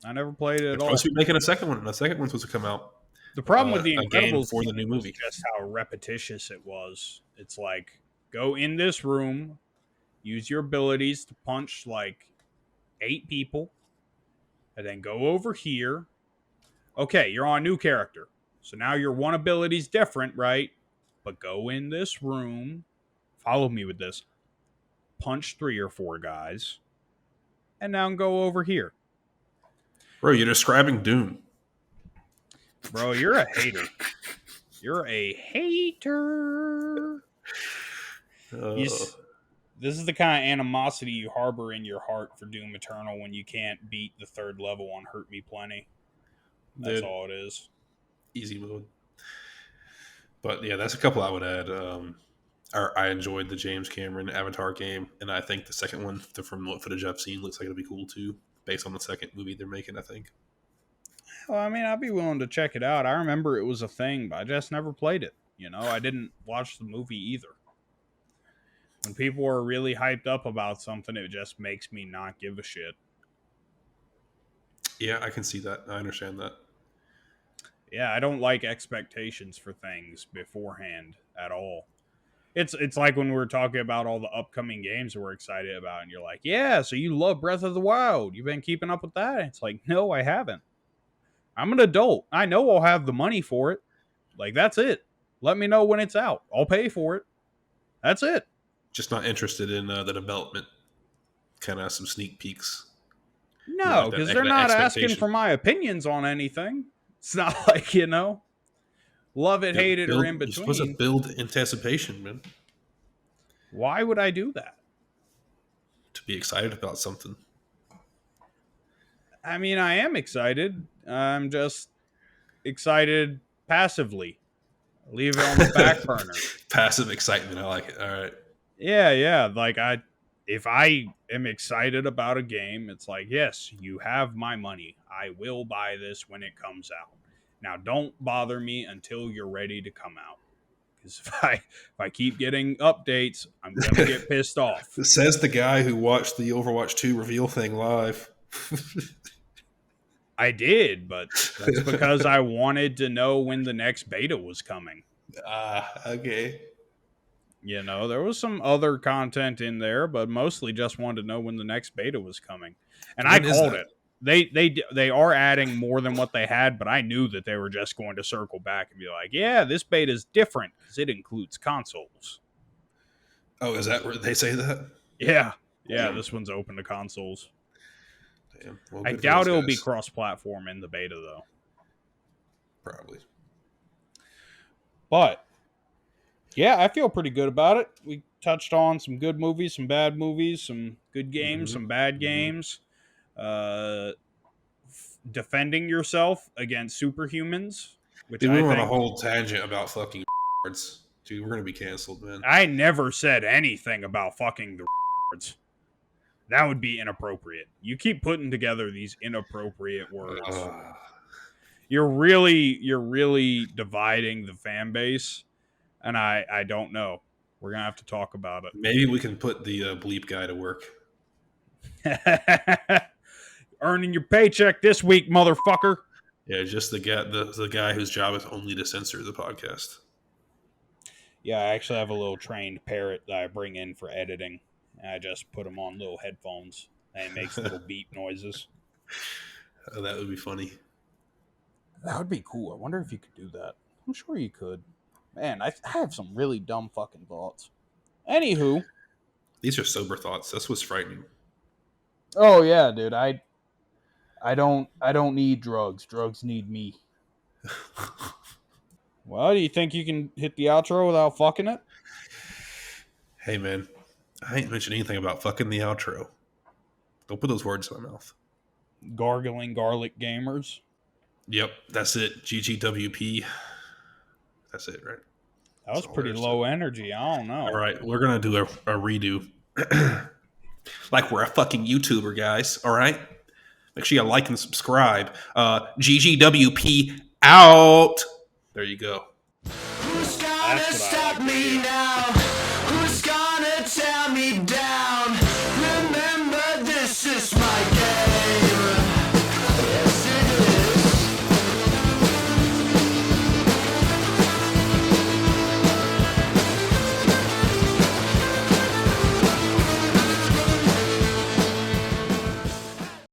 Speaker 2: I never played it
Speaker 3: they're
Speaker 2: at
Speaker 3: supposed
Speaker 2: all.
Speaker 3: to be making a second one, and the second one's supposed to come out
Speaker 2: The problem with the
Speaker 3: again
Speaker 2: Incredibles
Speaker 3: for the
Speaker 2: game
Speaker 3: new
Speaker 2: was
Speaker 3: movie.
Speaker 2: just how repetitious it was. It's like, go in this room, use your abilities to punch like 8 people, and then go over here. Okay, you're on a new character. So now your one ability's different, right? But go in this room, follow me with this, punch 3 or 4 guys, and now go over here.
Speaker 3: Bro, you're describing Doom.
Speaker 2: Bro, you're a hater. You're a hater. This is the kind of animosity you harbor in your heart for Doom Eternal when you can't beat the 3rd level on Hurt Me Plenty. That's
Speaker 3: Dude,
Speaker 2: all it is.
Speaker 3: easy mode. But yeah, that's a couple I would add. I enjoyed the James Cameron Avatar game, and I think the second one, from what footage I've seen, looks like it'll be cool too, based on the second movie they're making. I think.
Speaker 2: Well, I mean, I'd be willing to check it out. I remember it was a thing, but I just never played it. I didn't watch the movie either. When people are really hyped up about something, it just makes me not give a shit.
Speaker 3: Yeah, I can see that. I understand that.
Speaker 2: Yeah, I don't like expectations for things beforehand at all. It's like when we were talking about all the upcoming games that we're excited about, and you're like, yeah, so you love Breath of the Wild. You've been keeping up with that? It's like, no, I haven't. I'm an adult. I know I'll have the money for it. Like, that's it. Let me know when it's out. I'll pay for it. That's it.
Speaker 3: Just not interested in the development. kind of some sneak peeks.
Speaker 2: No, because they're not asking for my opinions on anything. It's not like, love it, hate it, or in between.
Speaker 3: You're supposed to build anticipation, man.
Speaker 2: Why would I do that?
Speaker 3: To be excited about something.
Speaker 2: I mean, I am excited. I'm just excited passively. Leave it on the back burner.
Speaker 3: Passive excitement. I like it. All right.
Speaker 2: Yeah. Like if I am excited about a game, it's like, yes, you have my money. I will buy this when it comes out. Now, don't bother me until you're ready to come out. Because if I keep getting updates, I'm gonna get pissed off.
Speaker 3: Says the guy who watched the Overwatch 2 reveal thing live.
Speaker 2: I did, but that's because I wanted to know when the next beta was coming.
Speaker 3: Okay.
Speaker 2: There was some other content in there, but mostly just wanted to know when the next beta was coming. And I called it. They are adding more than what they had, but I knew that they were just going to circle back and be like, yeah, this beta is different because it includes consoles.
Speaker 3: Oh, is that where they say that?
Speaker 2: Yeah. Yeah, this one's open to consoles.
Speaker 3: Damn. Well,
Speaker 2: I doubt it'll be cross-platform in the beta, though.
Speaker 3: Probably.
Speaker 2: But, yeah, I feel pretty good about it. We touched on some good movies, some bad movies, some good games, some bad games. Defending yourself against superhumans. Which
Speaker 3: we went on a whole tangent about fucking words. Dude, we're going to be canceled, man.
Speaker 2: I never said anything about fucking the words. That would be inappropriate. You keep putting together these inappropriate words. You're really dividing the fan base, and I don't know. We're gonna have to talk about it.
Speaker 3: Maybe we can put the bleep guy to work.
Speaker 2: Earning your paycheck this week, motherfucker.
Speaker 3: Yeah, just the guy whose job is only to censor the podcast.
Speaker 2: Yeah, I actually have a little trained parrot that I bring in for editing. I just put him on little headphones, and he makes little beep noises.
Speaker 3: Oh, that would be funny.
Speaker 2: That would be cool. I wonder if you could do that. I'm sure you could. Man, I have some really dumb fucking thoughts. Anywho.
Speaker 3: These are sober thoughts. That's what's frightening.
Speaker 2: Oh, yeah, dude. I don't need drugs. Drugs need me. Well, do you think you can hit the outro without fucking it?
Speaker 3: Hey, man. I ain't mentioned anything about fucking the outro. Don't put those words in my mouth.
Speaker 2: Gargling garlic gamers.
Speaker 3: Yep, that's it. GGWP. That's it, right?
Speaker 2: That was pretty low energy. I don't know.
Speaker 3: All right, we're going to do a redo. Like we're a fucking YouTuber, guys. All right? Make sure you like and subscribe. GGWP out. There you go.
Speaker 1: Who's gonna stop me now?